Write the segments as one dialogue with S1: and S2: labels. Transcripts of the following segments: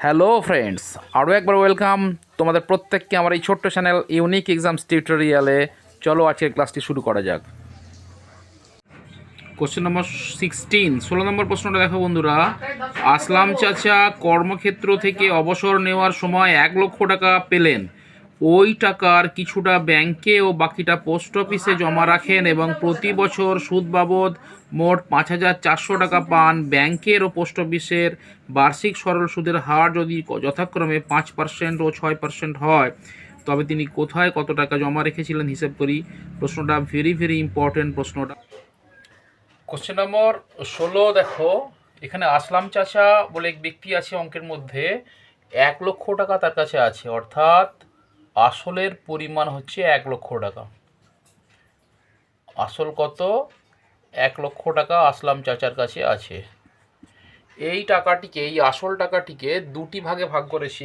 S1: Hello friends, আরও একবার welcome তোমাদের প্রত্যেককে আমার এই ছোট্ট চ্যানেল ইউনিক এক্সামস টিউটোরিয়ালে। চলো আজকের ক্লাসটি শুরু করা যাক। কোশ্চেন নম্বর 16, 16 নম্বর প্রশ্নটা দেখো বন্ধুরা। আসলাম চাচা কর্মক্ষেত্র থেকে অবসর নেওয়ার সময় 1,00,000 টাকা পেলেন। ওই টাকার কিছুটা ব্যাংকে ও বাকিটা পোস্ট অফিসে জমা রাখেন এবং প্রতি বছর সুদ বাবদ মোট 5,400 টাকা পান। ব্যাংকের ও পোস্ট অফিসের বার্ষিক সরল সুদের হার যদি যথাক্রমে 5% ও 6% হয়, তবে তিনি কোথায় কত টাকা জমা রেখেছিলেন হিসেব করি। প্রশ্নটা ভেরি ইম্পর্টেন্ট প্রশ্নটা। কোশ্চেন নম্বর 16 দেখো, এখানে আসলাম চাচা বলে এক ব্যক্তি আছে অঙ্কের মধ্যে। 1,00,000 টাকা তার কাছে আছে, অর্থাৎ আসলের পরিমাণ হচ্ছে 1,00,000 টাকা। আসল কত? 1,00,000 টাকা আসলাম চাচার কাছে আছে। এই টাকাটিকে, এই আসল টাকাটিকে দুটি ভাগে ভাগ করেছি।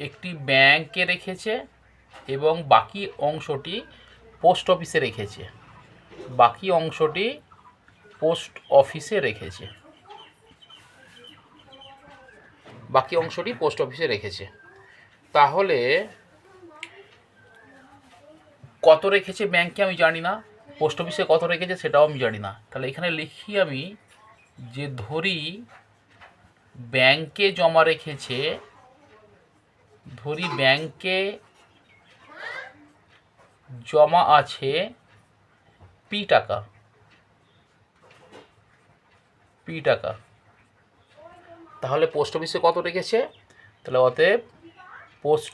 S1: একটি ব্যাংকে রেখেছে এবং বাকি অংশটি পোস্ট অফিসে রেখেছে। তাহলে কত রেখেছে ব্যাংকে আমি জানি না, পোস্ট অফিসে কত রেখেছে সেটাও আমি জানি না। তাহলে এখানে লিখি আমি যে ধরি ব্যাংকে জমা আছে পি টাকা। তাহলে পোস্ট অফিসে কত রেখেছে? তাহলে অতএব পোস্ট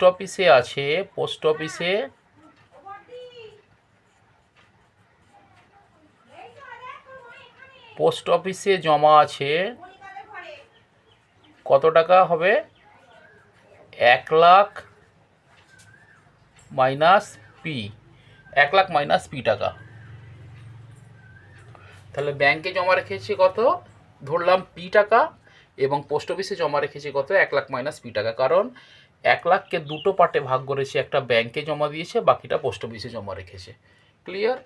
S1: অফিসে জমা আছে কত টাকা হবে? 1,00,000 মাইনাস পি। 1,00,000 মাইনাস পি টাকা। তাহলে ব্যাংকে জমা রেখেছে কত? ধরলাম পি টাকা, এবং পোস্ট অফিসে জমা রেখেছে কত? 1,00,000 মাইনাস পি টাকা। কারণ 1,00,000কে দুটো পার্টে ভাগ করেছে, একটা ব্যাংকে জমা দিয়েছে, বাকিটা পোস্ট অফিসে জমা রেখেছে। ক্লিয়ার?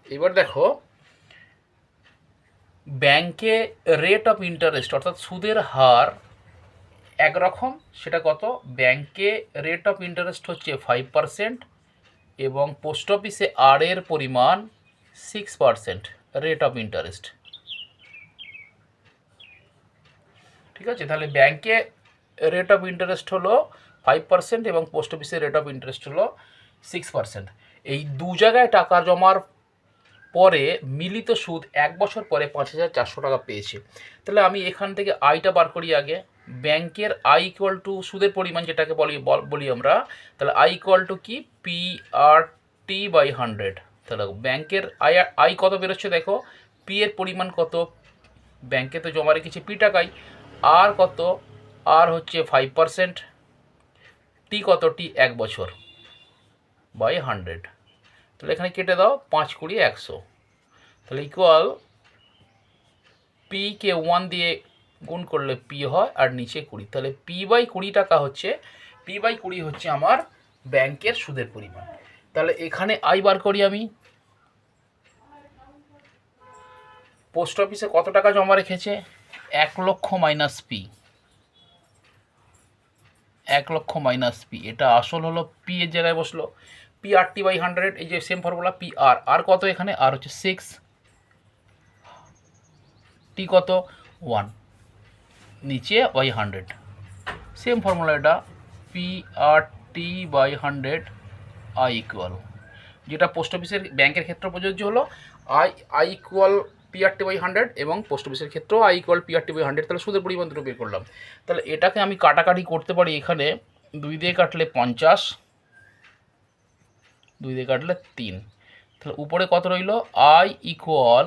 S1: এবার দেখো, ব্যাংকে রেট অফ ইন্টারেস্ট অর্থাৎ সুদের হার একরকম, সেটা কত? ব্যাংকে রেট অফ ইন্টারেস্ট হচ্ছে 5% এবং পোস্ট অফিসে আর এর পরিমাণ 6% রেট অফ ইন্টারেস্ট। ঠিক আছে, তাহলে ব্যাংকে রেট অফ ইন্টারেস্ট হলো 5% এবং পোস্ট অফিসের রেট অফ ইন্টারেস্ট হলো 6%। এই দু জায়গায় টাকা জমার পরে মিলিত সুদ 1 বছর পরে 5,400 টাকা পেয়েছে। তাহলে আমি এখান থেকে আইটা বার করি আগে। ব্যাংকের আই ইকুয়াল টু সুদের পরিমাণ যেটাকে বলি আমরা, তাহলে আই ইকুয়াল টু কি? P R T by 100। তাহলে ব্যাংকের আই কত বেরোচ্ছে দেখো, পি এর পরিমাণ কত? ব্যাংকে তো জমা রেখেছে পি টাকায়। আর কত? আর হচ্ছে 5%। টি কত? টি 1 বছর বাই 100। তাহলে এখানে কেটে দাও, 5 20 100। তাহলে ইকুয়াল পিকে 1 দিয়ে গুণ করলে পি হয়, আর নিচে 20। তাহলে পি বাই 20 টাকা হচ্ছে, আমার ব্যাংকের সুদের পরিমাণ। তাহলে এখানে আই বার করি আমি। পোস্ট অফিসে কত টাকা জমা রেখেছে? 1,00,000 মাইনাস পি। 1,00,000 মাইনাস পি, এটা আসল হলো, পি এর জায়গায় বসলো। পি আর টি বাই 100, এই যে সেম ফর্মুলা। পি আর কত এখানে? আর হচ্ছে 6, টি কত? 1, নিচে বাই 100। সেম ফর্মুলা এটা, P R T by 100 I equal, যেটা পোস্ট অফিসের ব্যাংকের ক্ষেত্রে প্রযোজ্য হলো। I equal P R T by 100 এবং পোস্ট অফিসের ক্ষেত্রেও I equal P R T by 100। তাহলে সুদের পরিমাণ দুটো বের করলাম। তাহলে এটাকে আমি কাটাকাটি করতে পারি। এখানে 2 দিয়ে কাটলে 50, 2 দিয়ে কাটলে 3। তাহলে উপরে কত রইল? আই ইকুয়াল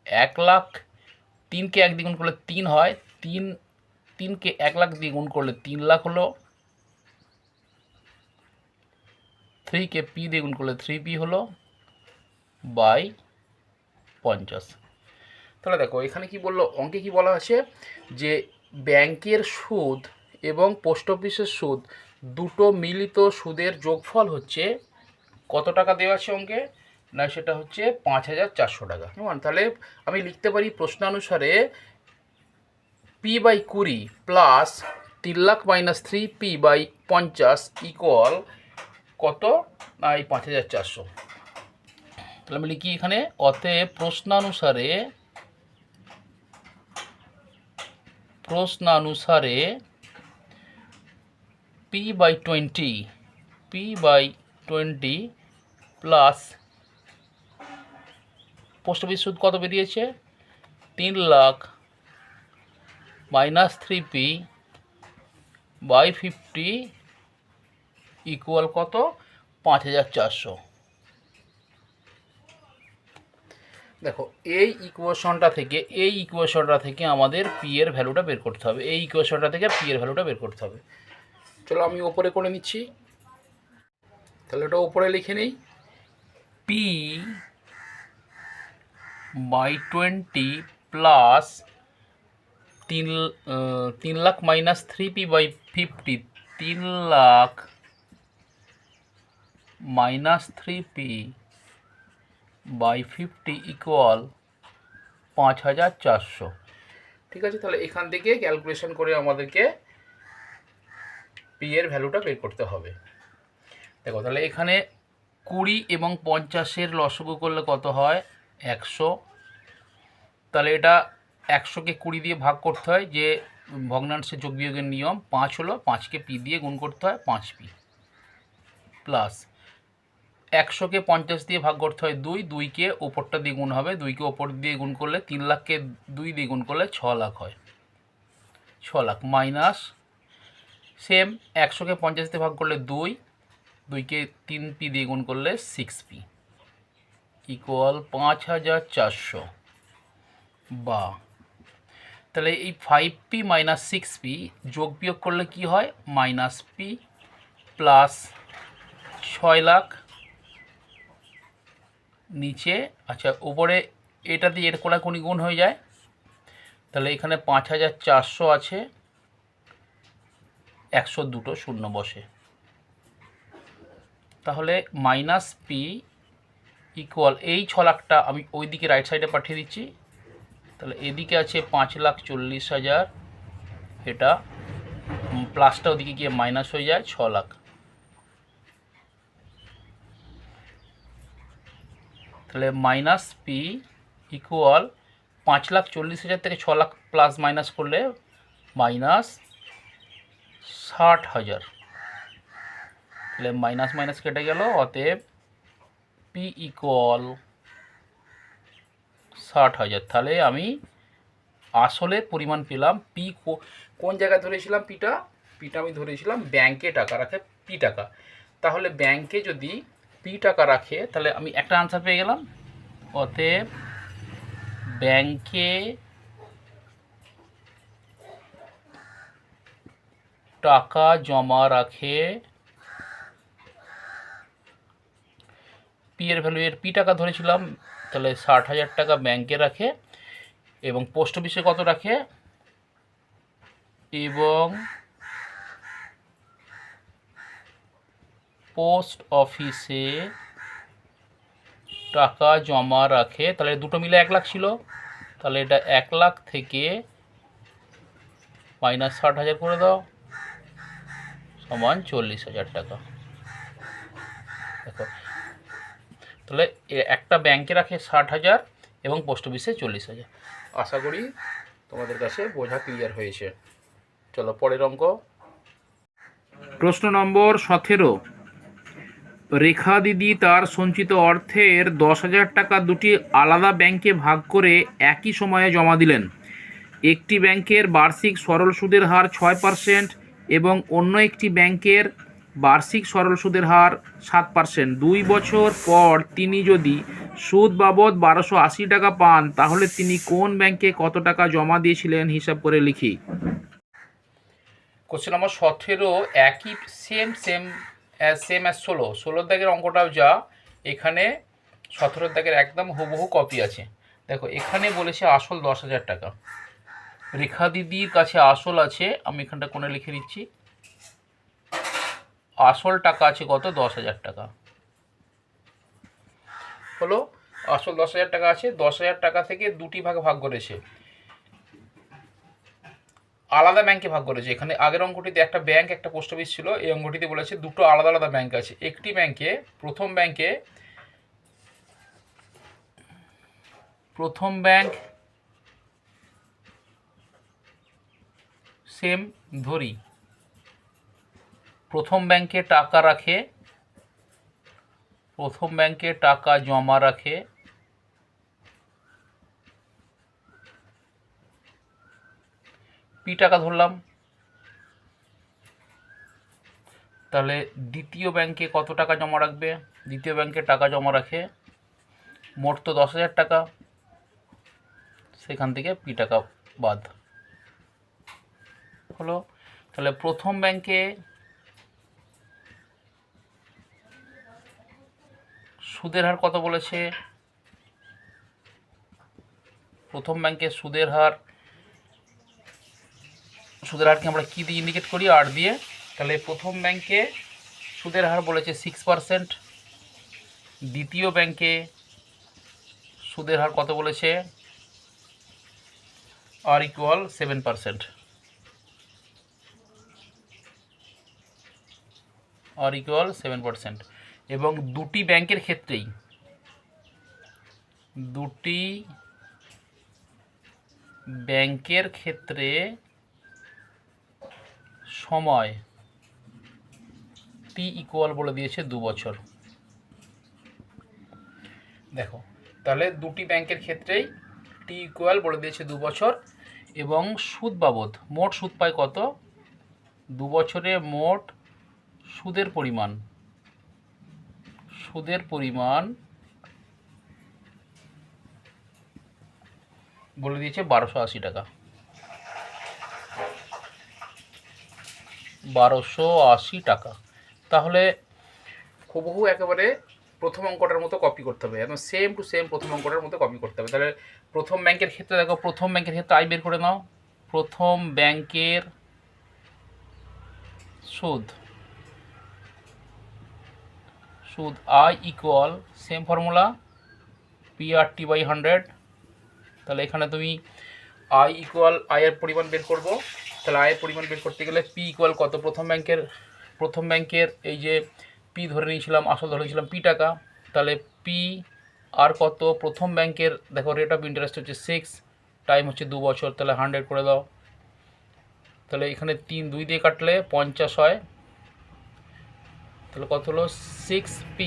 S1: 1,00,000, 3কে 1 দিয়ে গুণ করলে 3 হয়, 3কে 1,00,000 দিয়ে গুণ করলে 3,00,000 হলো, 3কে পি দিয়ে গুণ করলে 3p হলো, বাই 50। তাহলে দেখো এখানে কি বললো, অঙ্কে কি বলা আছে যে ব্যাংকের সুদ এবং পোস্ট অফিসের সুদ দুটো মিলিত সুদের যোগফল হচ্ছে কত টাকা দেওয়া আছে অঙ্কে? না, সেটা হচ্ছে 5,400 টাকা। কেমন? তাহলে আমি লিখতে পারি প্রশ্নানুসারে P/20 plus 3,00,000 minus 3P/50 equal কত? না এই 5,400। তাহলে আমি লিখি এখানে, অতএব প্রশ্নানুসারে P/20 প্লাস পোস্ট অফিস সুদ কত বেরিয়েছে? 3,00,000 মাইনাস 3P/50 ইকুয়াল কত? 5,400। দেখো এই ইকুয়েশনটা থেকে আমাদের পি এর ভ্যালুটা বের করতে হবে। চলো আমি ওপরে করে নিচ্ছি। তাহলে এটা ওপরে লিখে নিই, P/20 plus 3,00,000 minus 3P/50, 3,00,000 minus 3P/50 equal 5,400। ঠিক আছে, তাহলে এখান থেকে ক্যালকুলেশন করে আমাদেরকে পি এর ভ্যালুটা বের করতে হবে। দেখো তাহলে এখানে 20 এবং 50-এর লসগু করলে কত হয়? 100। তাহলে এটা 100কে 20 দিয়ে ভাগ করতে হয়, যে ভগ্নাংশের যোগ বিয়োগের নিয়ম। 5 হলো, 5কে পি দিয়ে গুণ করতে হয়, 5P প্লাস 100কে 50 দিয়ে ভাগ করতে হয় 2, 2কে ওপরটা দিয়ে গুণ হবে, 2কে ওপর দিয়ে গুণ করলে 3,00,000কে 2 দিয়ে গুণ করলে 6,00,000 হয়, 6,00,000 মাইনাস সেম 100কে 50 দিয়ে ভাগ করলে 2, 2কে 3P দিয়ে গুণ করলে 6P ইকুয়াল 5,400। বা তাহলে এই 5P মাইনাস 6P যোগ বিয়োগ করলে কি হয়? মাইনাস P প্লাস 6,00,000 নিচে, আচ্ছা উপরে এটা দিয়ে এর কোনাকুনি গুণ হয়ে যায়। তাহলে এখানে 5,400 আছে, 102টো শূন্য বসে। তাহলে মাইনাস পি ইকুয়াল এই 6,00,000টা আমি ওই দিকে রাইট সাইডে পাঠিয়ে দিচ্ছি। তাহলে এদিকে আছে 5,40,000, এটা প্লাসটা ওদিকে গিয়ে মাইনাস হয়ে যায় 6,00,000। তাহলে মাইনাস পি ইকুয়াল 5,40,000 থেকে 6,00,000 প্লাস মাইনাস করলে মাইনাস 60,000। তাহলে মাইনাস মাইনাস কেটে গেল, অতএব পি ইকুয়াল 60,000। তাহলে আমি আসলে পরিমাণ পেলাম। পি কোন জায়গায় ধরেছিলাম? পিটা আমি ধরেছিলাম ব্যাংকে টাকা রাখে পি টাকা। তাহলে ব্যাংকে যদি পি টাকা রাখে তাহলে আমি একটা আনসার পেয়ে গেলাম। অতএব ব্যাংকে টাকা জমা রাখে, পি এর ভ্যালু এর পি টাকা ধরেছিলাম, তাহলে 60,000 টাকা ব্যাংকে রাখে। এবং পোস্ট অফিসে কত রাখে? এবং পোস্ট অফিসে টাকা জমা রাখে, তাহলে দুটো মিলে 1,00,000 ছিল। তাহলে এটা 1,00,000 থেকে মাইনাস 60,000 করে দাও, সমান 40,000 টাকা। দেখো তাহলে একটা ব্যাংকে রাখে 60,000 এবং পোস্ট অফিসে 40,000। আশা করি তোমাদের কাছে বোঝা ক্লিয়ার হয়েছে। চলো পরের অঙ্ক। প্রশ্ন নম্বর 17। রেখা দিদি তার সঞ্চিত অর্থের 10,000 টাকা দুটি আলাদা ব্যাংকে ভাগ করে একই সময়ে জমা দিলেন। একটি ব্যাংকের বার্ষিক সরল সুদের হার 6% এবং অন্য একটি ব্যাংকের বার্ষিক সরল সুদের হার 7%। 2 বছর পর তিনি যদি সুদ বাবদ 1,280 টাকা পান, তাহলে তিনি কোন ব্যাংকে কত টাকা জমা দিয়েছিলেন হিসাব করে লিখি। কোশ্চেন নম্বর 17 একই সেম অ্যাজ 16 দাগের অঙ্কটাও যা, এখানে 17 দাগের একদম হুবহু কপি আছে। দেখো এখানে বলেছে আসল 10,000 টাকা। রেখা দিদির কাছে আসল আছে, আমি এখানটা কোণে লিখে দিচ্ছি, আসল টাকা আছে কত? 10,000 টাকা। হলো আসল 10,000 টাকা আছে। 10,000 টাকা থেকে দুটি ভাগে ভাগ করেছে। আলাদা ব্যাংকে ভাগ করেছে। এখানে আগের অঙ্কটিতে একটা ব্যাংক একটা পোস্ট অফিস ছিল, এই অঙ্কটিতে বলেছে দুটো আলাদা আলাদা ব্যাংক আছে। একটি ব্যাংকে প্রথম ব্যাংক সেম ধরি, প্রথম ব্যাংকে টাকা রাখে, প্রথম ব্যাংকে টাকা জমা রাখে, পি টাকা ধরলাম। তাহলে দ্বিতীয় ব্যাংকে কত টাকা জমা রাখবে? দ্বিতীয় ব্যাংকে টাকা জমা রাখে মোট তো 10,000 টাকা, সেখান থেকে পি টাকা বাদ হলো। তাহলে প্রথম ব্যাংকে সুদের হার কত বলেছে? প্রথম ব্যাংকে সুদের হারকে আমরা কী দিয়ে ইন্ডিকেট করি? আর দিয়ে। তাহলে প্রথম ব্যাংকে সুদের হার বলেছে 6%, দ্বিতীয় ব্যাংকে সুদের হার কত বলেছে? আর ইকুয়াল 7%, আর ইকুয়াল 7%। এবং দুটি ব্যাংকের ক্ষেত্রে সময় টি ইকুয়াল বলে দিয়েছে 2 বছর। দেখো, তাহলে দুটি ব্যাংকের ক্ষেত্রেই টি ইকুয়াল বলে দিয়েছে 2 বছর। এবং সুদ বাবদ মোট সুদ পায় কত? 2 বছরে মোট সুদের পরিমাণ বলে দিয়েছে 1280 টাকা। 1280 টাকা। তাহলে হুবহু একেবারে প্রথম অঙ্কটার মতো কপি করতে হবে, একদম সেম টু সেম প্রথম অঙ্কটার মতো কপি করতে হবে। তাহলে প্রথম ব্যাংকের ক্ষেত্রে দেখো, প্রথম ব্যাংকের ক্ষেত্রে আয় বের করে নাও। প্রথম ব্যাংকের সুদ I equal same formula PRT by 100। তাহলে এখানে তুমি আই ইকুয়াল আয়ের পরিমাণ বের করবো। তাহলে আয়ের পরিমাণ বের করতে গেলে পি ইকুয়াল কত? প্রথম ব্যাংকের এই যে পি ধরে নিয়েছিলাম, আসল ধরে নিয়েছিলাম পি টাকা। তাহলে পি আর কত? প্রথম ব্যাংকের দেখো রেট অফ ইন্টারেস্ট হচ্ছে 6, টাইম হচ্ছে 2 বছর, তাহলে 100 করে দাও। তাহলে এখানে 3 2 দিয়ে কাটলে 50 হয়। তাহলে কত হলো? 6p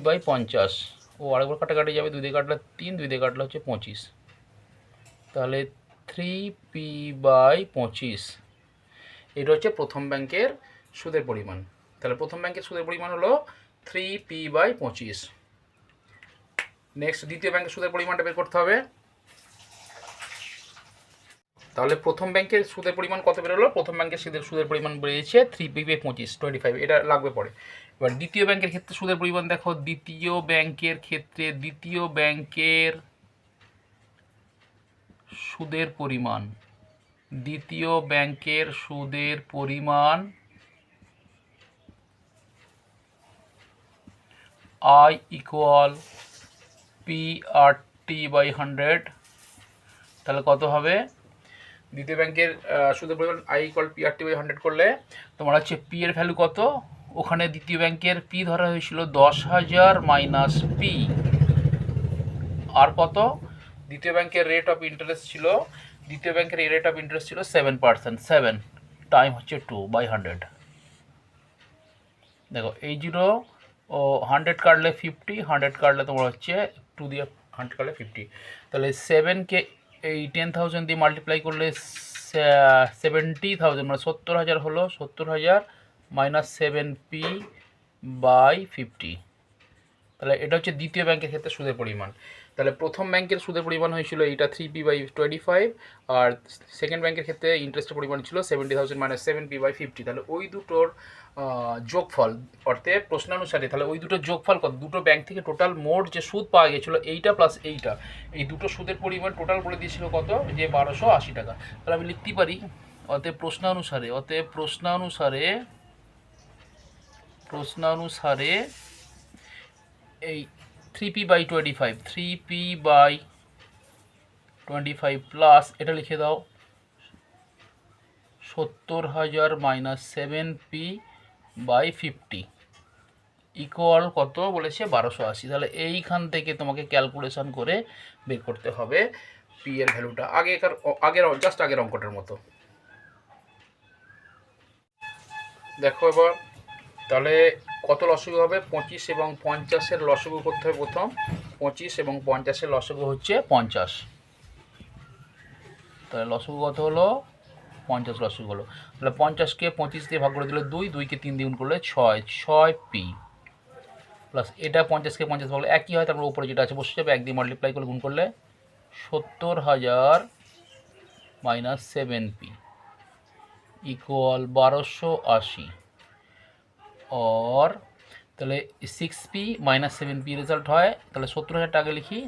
S1: by 50। ও আরেকবার কাটাকাটি যাবে, 2 দিয়ে কাটলে 3, 2 দিয়ে কাটলে হচ্ছে 25। তাহলে 3p বাই 25, এটা হচ্ছে প্রথম ব্যাংকের সুদের পরিমাণ। তাহলে প্রথম ব্যাংকের সুদের পরিমাণ হলো 3p বাই 25। নেক্সট দ্বিতীয় ব্যাংকের সুদের পরিমাণটা বের করতে হবে। তাহলে প্রথম ব্যাংকের সুদের পরিমাণ কত বেরোলো? প্রথম ব্যাংকের সুদের পরিমাণ বেরিয়েছে 3p বাই 25, 25। এটা লাগবে পরে। এবার দ্বিতীয় ব্যাংকের ক্ষেত্রে সুদের পরিমাণ দেখো, দ্বিতীয় ব্যাংকের সুদের পরিমাণ I ইকুয়াল PRT বাই 100। তাহলে কত হবে? দ্বিতীয় ব্যাংকের সুদের পরিমাণ I ইকুয়াল PRT বাই 100 করলে তোমার হচ্ছে পি এর ভ্যালু কত? ওখানে দ্বিতীয় ব্যাংকের পি ধরা হয়েছিল 10,000 মাইনাস পি। আর কত? দ্বিতীয় ব্যাংকের রেট অফ ইন্টারেস্ট ছিল 7%, 7 টাইম হচ্ছে 2 বাই 100। দেখো এই 0 ও 100 কাটলে 50, 100 কাটলে তোমার হচ্ছে 2 দিয়ে 100 কাটলে 50। তাহলে 7কে এই 10,000 দিয়ে মাল্টিপ্লাই করলে 70,000 মানে 70,000 হলো। 70,000 মাইনাস 7p বাই 50। তাহলে এটা হচ্ছে দ্বিতীয় ব্যাংকের ক্ষেত্রে সুদের পরিমাণ। তাহলে প্রথম ব্যাংকের সুদের পরিমাণ হয়েছিল এইটা 3p বাই 25, আর সেকেন্ড ব্যাংকের ক্ষেত্রে ইন্টারেস্টের পরিমাণ ছিল 70,000 মাইনাস 7p বাই 50। তাহলে ওই দুটোর যোগফল অর্থে প্রশ্নানুসারে, তাহলে ওই দুটোর যোগফল কত? দুটো ব্যাংক থেকে টোটাল মোট যে সুদ পাওয়া গেছিলো এইটা প্লাস এইটা, এই দুটো সুদের পরিমাণ টোটাল বলে দিয়েছিল কত? যে 1280 টাকা। তাহলে আমি লিখতে পারি অতএব প্রশ্নানুসারে এই 3p বাই 25 25 প্লাস এটা লিখে দাও 70,000 মাইনাস 7p বাই 50 ইকুয়াল কত বলেছে 1280। তাহলে এইখান থেকে তোমাকে ক্যালকুলেশন করে বের করতে হবে পি এর ভ্যালুটা, আগের অঙ্কটার মতো। দেখো এবার তাহলে কত লসগু হবে, 25 এবং 50-এর লসগু করতে হবে প্রথম। 25 এবং 50-এর লসগু হচ্ছে 50। তাহলে লসগু কত হলো, 50 লসগু হলো। তাহলে 50কে 25 দিয়ে ভাগ করে দিলে 2, 2কে 3 দিয়ে গুণ করলে 6p প্লাস এটা 50কে 50 ভাগ করলে একই হয়, তারপর উপরে যেটা আছে বসে যাবে, 1 দিয়ে মাল্টিপ্লাই করে গুণ করলে 70,000 মাইনাস 7p ইকুয়াল 1280। और তাহলে 6p মাইনাস 7p রেজাল্ট হয়। তাহলে 70,000 টাকা লিখি,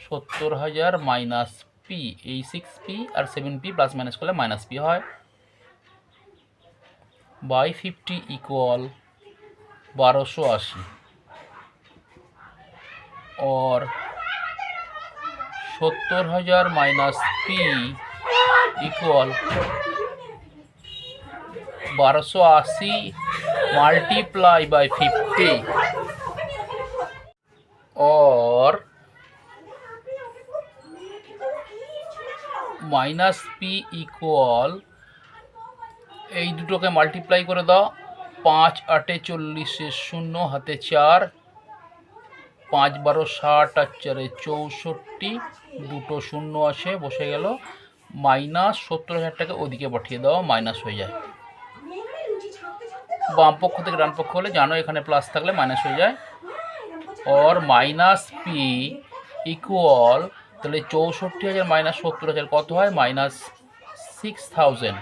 S1: 70,000 মাইনাস পি, এই 6p আর 7p প্লাস মাইনাস করলে মাইনাস p হয়, বাই 50 ইকুয়াল 1280। और 70,000 minus P equal 1280 multiply by 50 और माइनस पी इक्वल এই দুটোকে মাল্টিপ্লাই করে দাও, 5 8 40 0 হাতে 4, 5 12 60 আর 4 64, দুটো শূন্য আছে বসে গেল, মাইনাস 70,000টাকে ওদিকে পাঠিয়ে দাও, মাইনাস হয়ে যায়। বাম পক্ষ থেকে ডান পক্ষ হলে জানো এখানে প্লাস থাকলে মাইনাস হয়ে যায়। और মাইনাস পি ইকুয়াল তাহলে 64,000 মাইনাস 70,000 কত হয়, মাইনাস 6,000,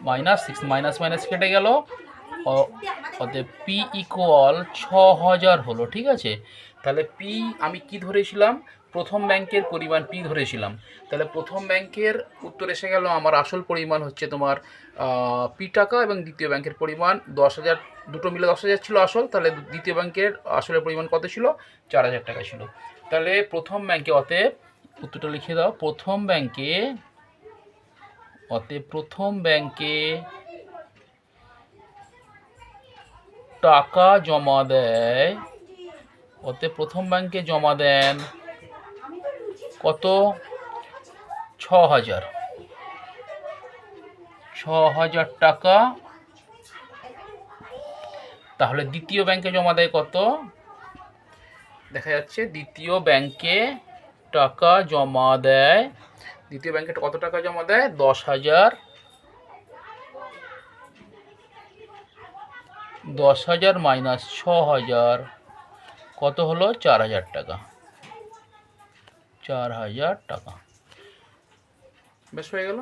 S1: মাইনাস 6, মাইনাস মাইনাস কেটে গেল, অতএব পি ইকুয়াল 6,000 হলো। ঠিক আছে, তাহলে পি আমি কি ধরেছিলাম, প্রথম ব্যাংকের পরিমাণ পি ধরেছিলাম। তাহলে প্রথম ব্যাংকের উত্তর এসে গেল, আমার আসল পরিমাণ হচ্ছে তোমার পি টাকা, এবং দ্বিতীয় ব্যাংকের পরিমাণ 10,000, দুটো মিলে 10,000 ছিল আসল। তাহলে দ্বিতীয় ব্যাংকের আসলের পরিমাণ কত ছিল, 4,000 টাকা ছিল। তাহলে প্রথম ব্যাংকে, অতএব উত্তরটা লিখে দাও, প্রথম ব্যাংকে, অতএব প্রথম ব্যাংকে টাকা জমা দেয়, অতএব প্রথম ব্যাংকে জমা দেন কত, 6,000 টাকা। তাহলে দ্বিতীয় ব্যাংকে জমা দেয় কত, দেখা যাচ্ছে দ্বিতীয় ব্যাংকে টাকা জমা দেয়, দ্বিতীয় ব্যাংকে কত টাকা জমা দেয়, 10,000, 10,000 মাইনাস 6,000 কত হলো, 4,000 টাকা, 4,000 টাকা। বেশ হয়ে গেল,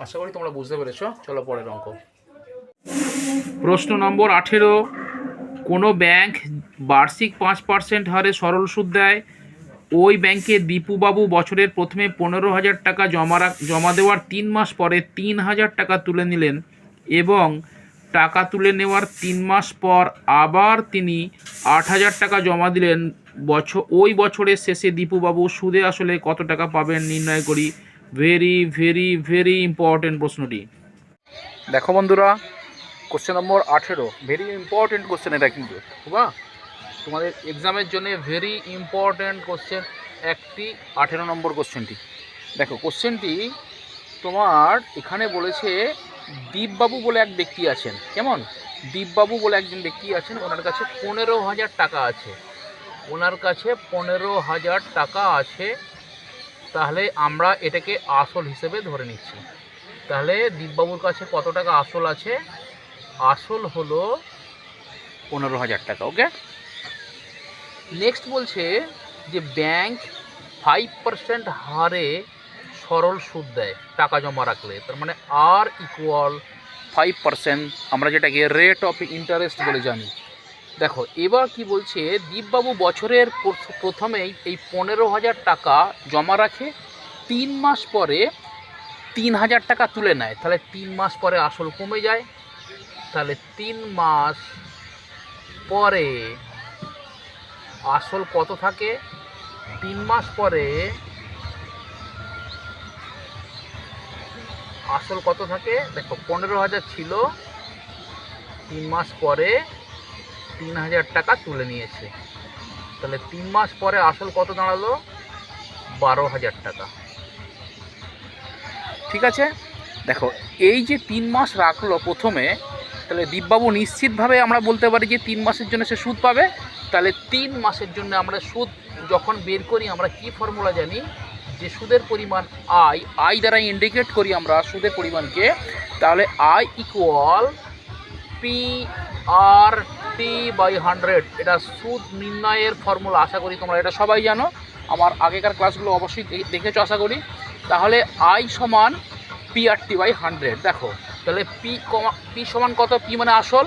S1: আশা করি তোমরা বুঝতে পেরেছো। চলো পরের অঙ্ক। প্রশ্ন নম্বর 18, কোনো ব্যাংক বার্ষিক 5% হারে সরল সুদ দেয়। ওই ব্যাংকে দীপুবাবু বছরের প্রথমে 15,000 টাকা জমা দেওয়ার 3 মাস পরে 3,000 টাকা তুলে নিলেন, এবং টাকা তুলে নেওয়ার 3 মাস পর আবার তিনি 8,000 টাকা জমা দিলেন। ওই বছরের শেষে দীপুবাবু সুদে আসলে কত টাকা পাবেন নির্ণয় করি। ভেরি ভেরি ভেরি ইম্পর্টেন্ট প্রশ্নটি। দেখো বন্ধুরা, question number 18, very important question এটা, কিন্তু বা তোমাদের এক্সামের জন্য ভেরি ইম্পর্টেন্ট কোশ্চেন একটি 18 নম্বর কোশ্চেনটি। দেখো কোশ্চেনটি তোমার এখানে বলেছে, দীপবাবু বলে এক ব্যক্তি আছেন, কেমন, দীপবাবু বলে একজন ব্যক্তি আছেন, ওনার কাছে 15,000 টাকা আছে, ওনার কাছে 15,000 টাকা আছে। তাহলে আমরা এটাকে আসল হিসেবে ধরে নিচ্ছি। তাহলে দীপবাবুর কাছে কত টাকা আসল আছে, আসল হলো 15,000 টাকা। ওকে, নেক্সট বলছে যে ব্যাংক 5% হারে সরল সুদ দেয় টাকা জমা রাখলে, তার মানে আর ইকুয়াল 5%, আমরা যেটাকে রেট অফ ইন্টারেস্ট বলে জানি। দেখো এবার কি বলছে, দীপবাবু বছরের প্রথমেই এই 15,000 টাকা জমা রাখে, 3 মাস পরে 3,000 টাকা তুলে নেয়। তাহলে 3 মাস পরে আসল কমে যায়, তাহলে 3 মাস পরে আসল কত থাকে, 3 মাস পরে আসল কত থাকে দেখো, 15,000 ছিল, 3 মাস পরে 3,000 টাকা তুলে নিয়েছে, তাহলে 3 মাস পরে আসল কত দাঁড়ালো, 12,000 টাকা। ঠিক আছে, দেখো এই যে 3 মাস রাখলো প্রথমে, তাহলে দীপবাবু নিশ্চিতভাবে আমরা বলতে পারি যে 3 মাসের জন্য সে সুদ পাবে। তাহলে 3 মাসের জন্য আমরা সুদ যখন বের করি আমরা কি ফর্মুলা জানি, যে সুদের পরিমাণ আই দ্বারা ইন্ডিকেট করি আমরা সুদের পরিমাণকে, তাহলে আই ইকুয়াল PR/100, এটা সুদ নির্ণয়ের ফর্মুলা। আশা করি তোমরা এটা সবাই জানো, আমার আগেকার ক্লাসগুলো অবশ্যই দেখেছো আশা করি। তাহলে আই সমান PR/100। দেখো তাহলে পি সমান কত, পি মানে আসল,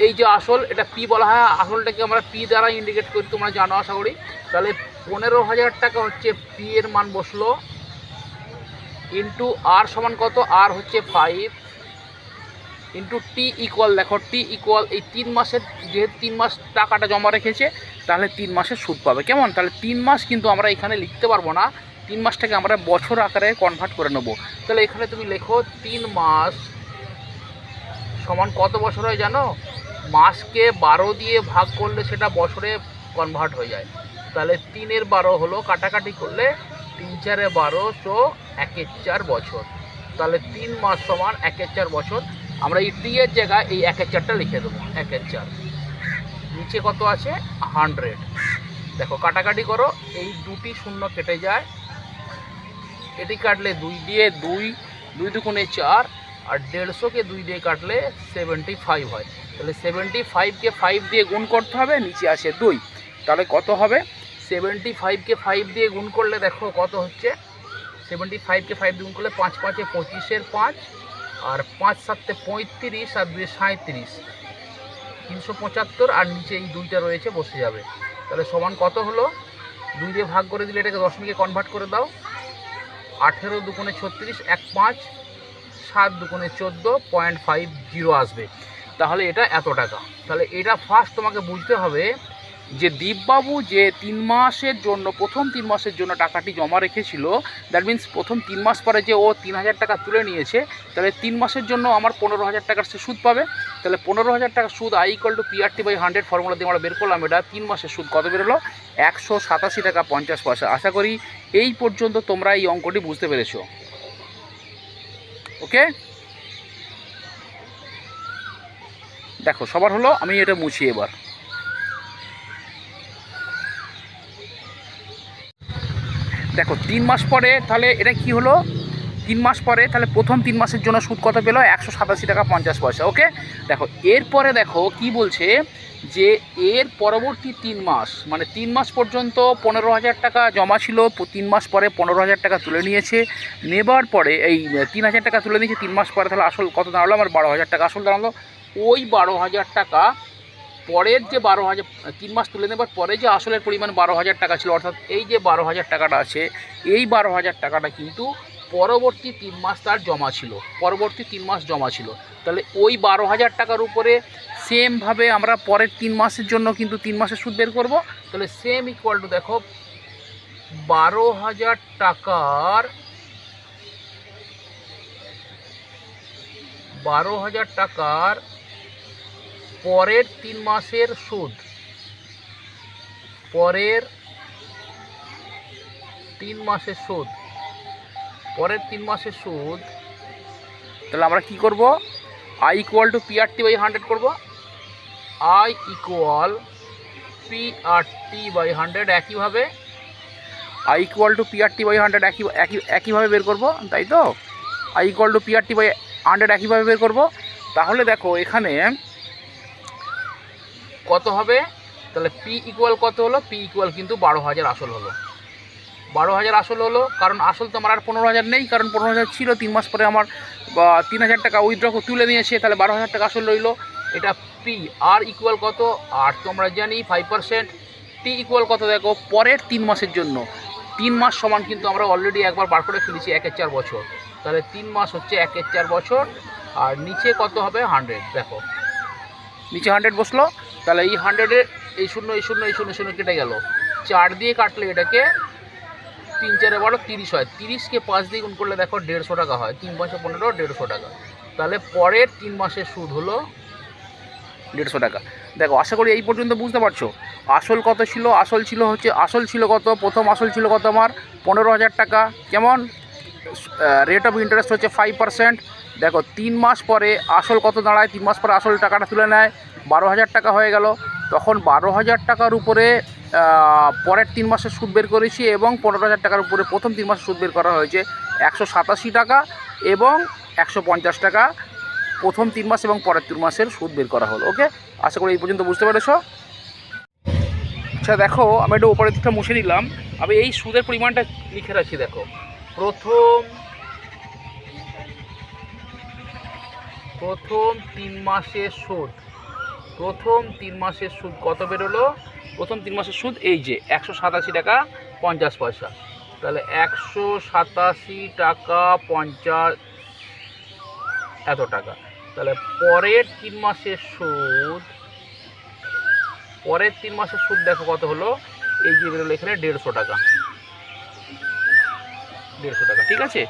S1: এই যে আসল এটা পি বলা হয়, আসলটাকে আমরা পি দ্বারা ইন্ডিকেট করি, তোমরা জানো আশা করি। তাহলে 15,000 টাকা হচ্ছে পি এর মান বসলো, ইন্টু আর সমান কত, আর হচ্ছে 5, ইন্টু টি ইকুয়াল, দেখো টি ইকুয়াল এই 3 মাসের, যেহেতু 3 মাস টাকাটা জমা রেখেছে তাহলে 3 মাসের সুদ পাবে। কেমন, তাহলে 3 মাস কিন্তু আমরা এখানে লিখতে পারবো না, 3 মাসটাকে আমরা বছর আকারে কনভার্ট করে নেব। তাহলে এখানে তুমি লেখো 3 মাস সমান কত বছর হয় জানো, মাসকে 12 দিয়ে ভাগ করলে সেটা বছরে কনভার্ট হয়ে যায়। তাহলে 3 × 12 হলো, কাটাকাটি করলে 3 × 4 = 12, তো 1/4 বছর। তাহলে 3 মাস সমান 1/4 বছর। আমরা এই টি এর জায়গায় এই 1/4টা লিখে দেবো, 1/4, নিচে কত আছে 100। দেখো কাটাকাটি করো, এই দুটি শূন্য কেটে যায়, এটি কাটলে 2 দিয়ে 2 2 × 4, আর 150-কে 2 দিয়ে কাটলে 75 হয়। তাহলে 75-কে 5 দিয়ে গুণ করতে হবে, নিচে আসে 2, তাহলে কত হবে, 75-কে 5 দিয়ে গুণ করলে দেখো কত হচ্ছে, 75-কে 5 দিয়ে গুণ করলে 5 × 5 = 25, 5, আর 5 × 7 = 35, আর 2 = 37, 375, আর নিচে এই 2টা রয়েছে বসে যাবে। তাহলে সমান কত হলো, 2 দিয়ে ভাগ করে দিলে এটাকে দশমিকে কনভার্ট করে দাও, 18 × 2 = 36, 1 5, 7 × 2 = 14.50 আসবে। তাহলে এটা এত টাকা। তাহলে এটা ফার্স্ট তোমাকে বুঝতে হবে যে দীপবাবু যে 3 মাসের জন্য, প্রথম 3 মাসের জন্য টাকাটি জমা রেখেছিল, দ্যাট মিন্স প্রথম 3 মাস পরে যে ও 3,000 টাকা তুলে নিয়েছে, তাহলে 3 মাসের জন্য আমার 15,000 টাকার সে সুদ পাবে। তাহলে 15,000 টাকা সুদ I = PR/100 ফর্মুলা দিয়ে আমরা বের করলাম। এটা 3 মাসের সুদ কত বেরোলো, 187 টাকা 50 পয়সা। আশা করি এই পর্যন্ত তোমরা এই অঙ্কটি বুঝতে পেরেছো। ওকে, দেখো সবার হলো, আমি এটা মুছি এবার। দেখো 3 মাস পরে তাহলে এটা কি হলো, 3 মাস পরে তাহলে প্রথম 3 মাসের জন্য সুদ কত পেলো, 187 টাকা 50 পয়সা। ওকে, দেখো এরপরে দেখো কি বলছে, যে এর পরবর্তী 3 মাস, মানে 3 মাস পর্যন্ত 15,000 টাকা জমা ছিল, 3 মাস পরে 15,000 টাকা তুলে নিয়েছে, নেবার পরে এই 3,000 টাকা তুলে নিয়েছে 3 মাস পরে, তাহলে আসল কত দাঁড়ালো আমার, 12,000 টাকা আসল দাঁড়ালো। ওই 12,000 টাকা পরের যে 12,000, 3 মাস তুলে নেবার পরে যে আসলের পরিমাণ 12,000 টাকা ছিল, অর্থাৎ এই যে 12,000 টাকাটা আছে, এই 12,000 টাকাটা কিন্তু পরবর্তী 3 মাস তার জমা ছিল, পরবর্তী 3 মাস জমা ছিল। তাহলে ওই 12,000 টাকার উপরে সেমভাবে আমরা পরের 3 মাসের জন্য কিন্তু 3 মাসের সুদ বের করব। তাহলে সেম ইকুয়াল টু দেখো 12,000 টাকার পরের 3 মাসের সুদ, পরের 3 মাসের সুদ, পরের 3 মাসের সুদ। তাহলে আমরা কি করব, I = PR/100 করব, I = PR/100, একইভাবে I = PR/100 একইভাবে বের করব, তাই তো, I = PR/100 একইভাবে বের করব। তাহলে দেখো এখানে কত হবে, তাহলে P = কত হলো, P = কিন্তু 12,000 আসল হলো, 12,000 আসল হলো, কারণ আসল তো আমার আর 15,000 নেই, কারণ 15,000 ছিল, 3 মাস পরে আমার 3,000 টাকা উইথড্র তুলে নিয়েছে, তাহলে 12,000 টাকা আসল রইলো। এটা P। আর = কত, আর তো আমরা জানি 5%। T = কত দেখো, পরের 3 মাসের জন্য, 3 মাস সমান কিন্তু আমরা অলরেডি একবার বার করে ফেলেছি 1/4 বছর, তাহলে 3 মাস হচ্ছে 1/4 বছর, আর নিচে কত হবে 100, দেখো নিচে 100 বসলো। তাহলে এই 100-এর এই শূন্য এই শূন্য এই শূন্য শূন্য কেটে গেল, 4 দিয়ে কাটলে এটাকে 3 4 12 30 হয়, 30কে 5 দিয়ে গুণ করলে দেখো 150 টাকা হয়, 3 5 15 150 টাকা। তাহলে পরের 3 মাসের সুদ হলো 150 টাকা। দেখো আশা করি এই পর্যন্ত বুঝতে পারছো। আসল কত ছিল? আসল ছিল কত? প্রথম আসল ছিল কত আমার? 15,000 টাকা। কেমন? রেট অফ ইন্টারেস্ট হচ্ছে 5%। দেখো 3 মাস পরে আসল কত দাঁড়ায়? 3 মাস পরে আসল টাকাটা তুলে নেয়, 12,000 টাকা হয়ে গেল। তখন 12,000 টাকার উপরে পরের 3 মাসের সুদ বের করেছি এবং 15,000 টাকার উপরে প্রথম 3 মাসের সুদ বের করা হয়েছে 187 টাকা এবং 150 টাকা। প্রথম 3 মাস এবং পরের 3 মাসের সুদ বের করা হলো। ওকে, আশা করি এই পর্যন্ত বুঝতে পেরেছো। আচ্ছা দেখো, আমি একটু উপরের দিকটা মুছে নিলাম। আমি এই সুদের পরিমাণটা লিখে রাখছি। দেখো প্রথম 3 মাসের সুদ, প্রথম 3 মাসের সুদ কত বেরোলো? প্রথম 3 মাসের সুদ এই যে 187 টাকা 50 পয়সা। তাহলে 187 টাকা 50 এত টাকা। তাহলে পরের 3 মাসের সুদ, পরের 3 মাসের সুদ দেখো কত হলো? এই যে বেরোলো এখানে 150 টাকা, 150 টাকা। ঠিক আছে,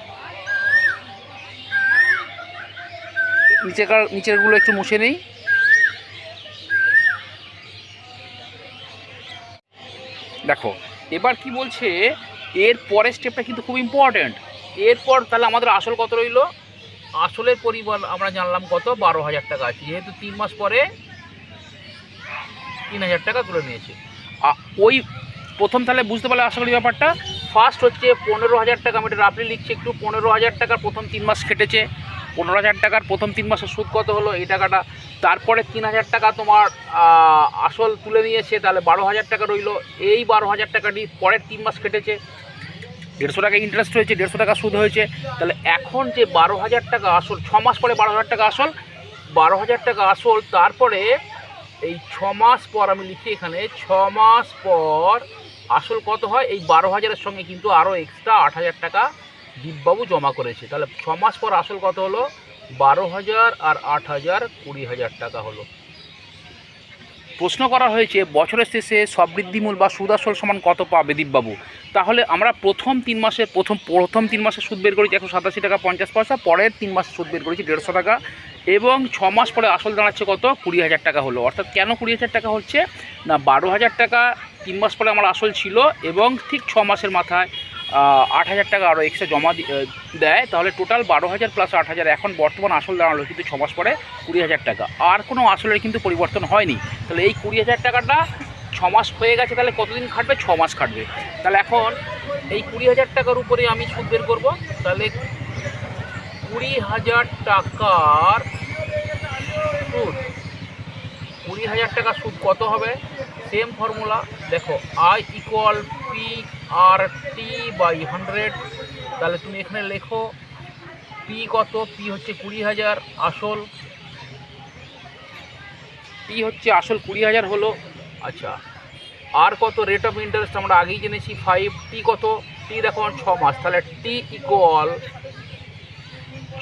S1: নিচেরগুলো একটু মুছে নেই। দেখো এবার কি বলছে, এর পরের স্টেপটা কিন্তু খুব ইম্পর্ট্যান্ট। এরপর তাহলে আমাদের আসল কত রইল? আসলের পরিমাণ আমরা জানলাম কত? 12,000 টাকা আছে, যেহেতু 3 মাস পরে 3,000 টাকা তুলে নিয়েছে। ওই প্রথম তাহলে বুঝতে পারলে আশা করি ব্যাপারটা। ফার্স্ট হচ্ছে 15,000 টাকা, আমি এটা রাফলি লিখছি একটু। 15,000 টাকার প্রথম 3 মাস কেটেছে, 15,000 টাকার প্রথম 3 মাসের সুদ কত হলো? এই টাকাটা। তারপরে 3,000 টাকা তোমার আসল তুলে নিয়েছে, তাহলে 12,000 টাকা রইলো। এই 12,000 টাকাটি পরের 3 মাস কেটেছে, 150 টাকা ইন্টারেস্ট হয়েছে, 150 টাকা সুদ হয়েছে। তাহলে এখন যে 12,000 টাকা আসল, 6 মাস পরে 12,000 টাকা আসল, 12,000 টাকা আসল। তারপরে এই 6 মাস পর আমি লিখি এখানে, 6 মাস পর আসল কত হয়? এই 12,000-এর সঙ্গে কিন্তু আরও এক্সট্রা 8,000 টাকা দীপবাবু জমা করেছে। তাহলে 6 মাস পর আসল কত হলো? 12,000 আর 8,000 20,000 টাকা হলো। প্রশ্ন করা হয়েছে বছরের শেষে সবৃদ্ধিমূল বা সুদ আসল সমান কত পাবে দীপবাবু? তাহলে আমরা প্রথম 3 মাসে প্রথম 3 মাসে সুদ বের করেছি 187 টাকা 50 পয়সা, পরের 3 মাসে সুদ বের করেছি 150 টাকা এবং 6 মাস পরে আসল দাঁড়াচ্ছে কত? 20,000 টাকা হলো। অর্থাৎ কেন 20,000 টাকা হচ্ছে না, 12,000 টাকা 3 মাস পরে আমার আসল ছিল এবং ঠিক 6 মাসের মাথায় 8,000 টাকা আরও এক্সট্রা জমা দেয়। তাহলে টোটাল 12,000 প্লাস 8,000 এখন বর্তমান আসল দাঁড়ালো কিন্তু 6 মাস পরে 20,000 টাকা। আর কোনো আসলের কিন্তু পরিবর্তন হয়নি। তাহলে এই 20,000 টাকাটা 6 মাস হয়ে গেছে, তাহলে কতদিন খাটবে? 6 মাস খাটবে। তাহলে এখন এই 20,000 টাকার উপরে আমি সুদ বের করবো। তাহলে 20,000 টাকার সুদ, 20,000 টাকা সুদ কত হবে? Same formula. দেখো I = P/100। তাহলে তুমি এখানে লেখো P কত? P হচ্ছে 20,000 আসল, P হচ্ছে আসল 20,000 হলো। আচ্ছা, আর কত? রেট অফ ইন্টারেস্ট আমরা আগেই জেনেছি 5। T কত? T দেখো 6 মাস। তাহলে T =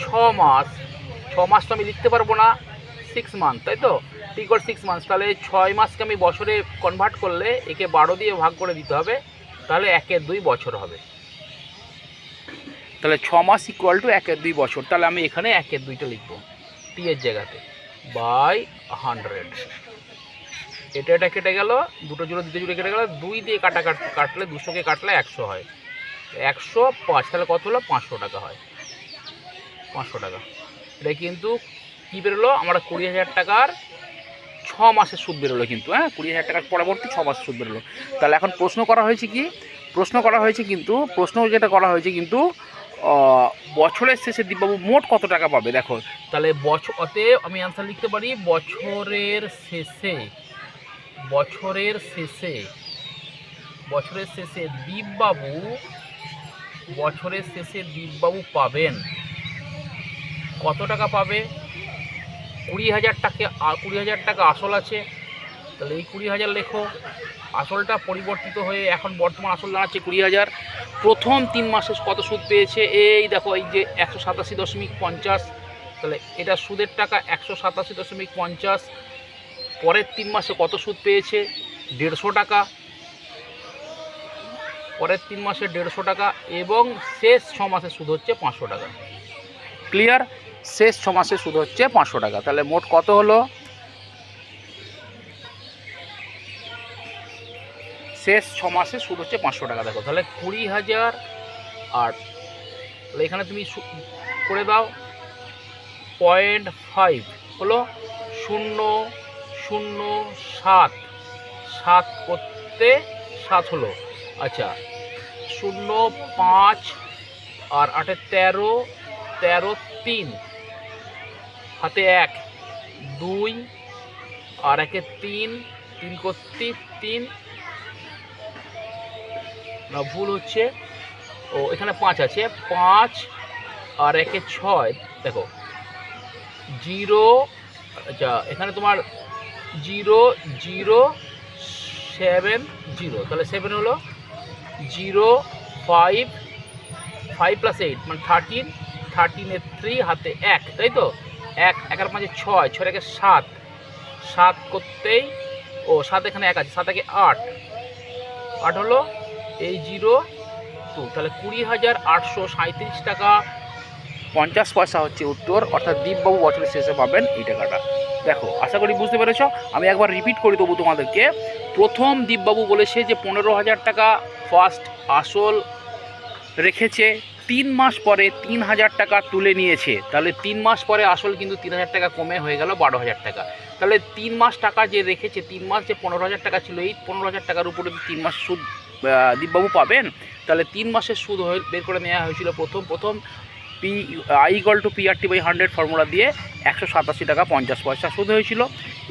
S1: 6 মাস। 6 মাস তো আমি লিখতে পারবো না, 6 মান্থ, তাই তো? T = 6 month. তাহলে 6 মাসকে আমি বছরে কনভার্ট করলে একে 12 দিয়ে ভাগ করে দিতে হবে, তাহলে 1/2 বছর হবে। তাহলে 6 মাস = 1/2 বছর। তাহলে আমি এখানে 1/2টা লিখবো T এর জায়গাতে, বাই 100। এটা কেটে গেল, দুটো জুড়ে কেটে গেল, 2 দিয়ে কাটলে 200কে কাটলে 100 হয়, 105। তাহলে কত হলো? 500 টাকা হয়, 500 টাকা। এটা কিন্তু কী বেরোলো? আমরা 20,000 টাকার 6 মাসের সুদ বেরোলো কিন্তু। 20,000 টাকার পরবর্তী 6 মাসের সুদ বেরোলো। তাহলে এখন প্রশ্ন যেটা করা হয়েছে কিন্তু বছরের শেষে দীপবাবু মোট কত টাকা পাবে? দেখো তাহলে বছরতে আমি অ্যান্সার লিখতে পারি, বছরের শেষে দীপবাবু পাবেন কত টাকা পাবে? 20,000 টাকা। 20,000 টাকা আসল আছে, তাহলে এই 20,000 লেখো। আসলটা পরিবর্তিত হয়ে এখন বর্তমান আসল দাঁড়াচ্ছে 20,000। প্রথম 3 মাসে কত সুদ পেয়েছে? এই দেখো, এই যে 187.50। তাহলে এটা সুদের টাকা 187.50। পরের 3 মাসে কত সুদ পেয়েছে? 150 টাকা। পরের 3 মাসে 150 টাকা এবং শেষ 6 মাসের সুদ হচ্ছে 500 টাকা। ক্লিয়ার? শেষ 6 মাসের সুদ হচ্ছে 500 টাকা। তাহলে মোট কত হলো? শেষ 6 মাসের সুদ হচ্ছে 500 টাকা। দেখো তাহলে 20,000 আর তাহলে এখানে তুমি করে দাও 0.5 হলো 0.07 7 করতে 7 হলো। আচ্ছা 0.5 আর 8 13 13 3 হাতে 1 2 আর 1 3 3 করতে 3 না ভুল হচ্ছে, ও এখানে 5 আছে, 5 আর 1 6। দেখো 0, আচ্ছা এখানে তোমার 0 0 7 0, তাহলে 7 হলো 0 5 5 + 8 মানে 13 13 এর 3 হাতে 1, তাই তো 1 1 আর 5 6 6 এর 7 7 করতেই ও 7 এখানে 1 আছে, 7 8 8 হলো এই 0 2, তাহলে 20,837 টাকা 50 পয়সা হচ্ছে উত্তর। অর্থাৎ দীপবাবু বছরের শেষে পাবেন এই টাকাটা। দেখো আশা করি বুঝতে পেরেছ। আমি একবার রিপিট করে দেবো তোমাদেরকে। প্রথম দীপবাবু বলেছে যে 15,000 টাকা ফার্স্ট আসল রেখেছে, 3 মাস পরে 3,000 টাকা তুলে নিয়েছে। তাহলে 3 মাস পরে আসল কিন্তু 3,000 টাকা কমে হয়ে গেল 12,000 টাকা। তাহলে 3 মাস টাকা যে রেখেছে, 3 মাস যে 15,000 টাকা ছিল, এই 15,000 টাকার উপরে 3 মাস সুদ দীপবাবু পাবেন। তাহলে 3 মাসের সুদ বের করে নেওয়া হয়েছিল প্রথম I=P/100 ফর্মুলা দিয়ে 187 টাকা 50 পয়সা সুদ হয়েছিল।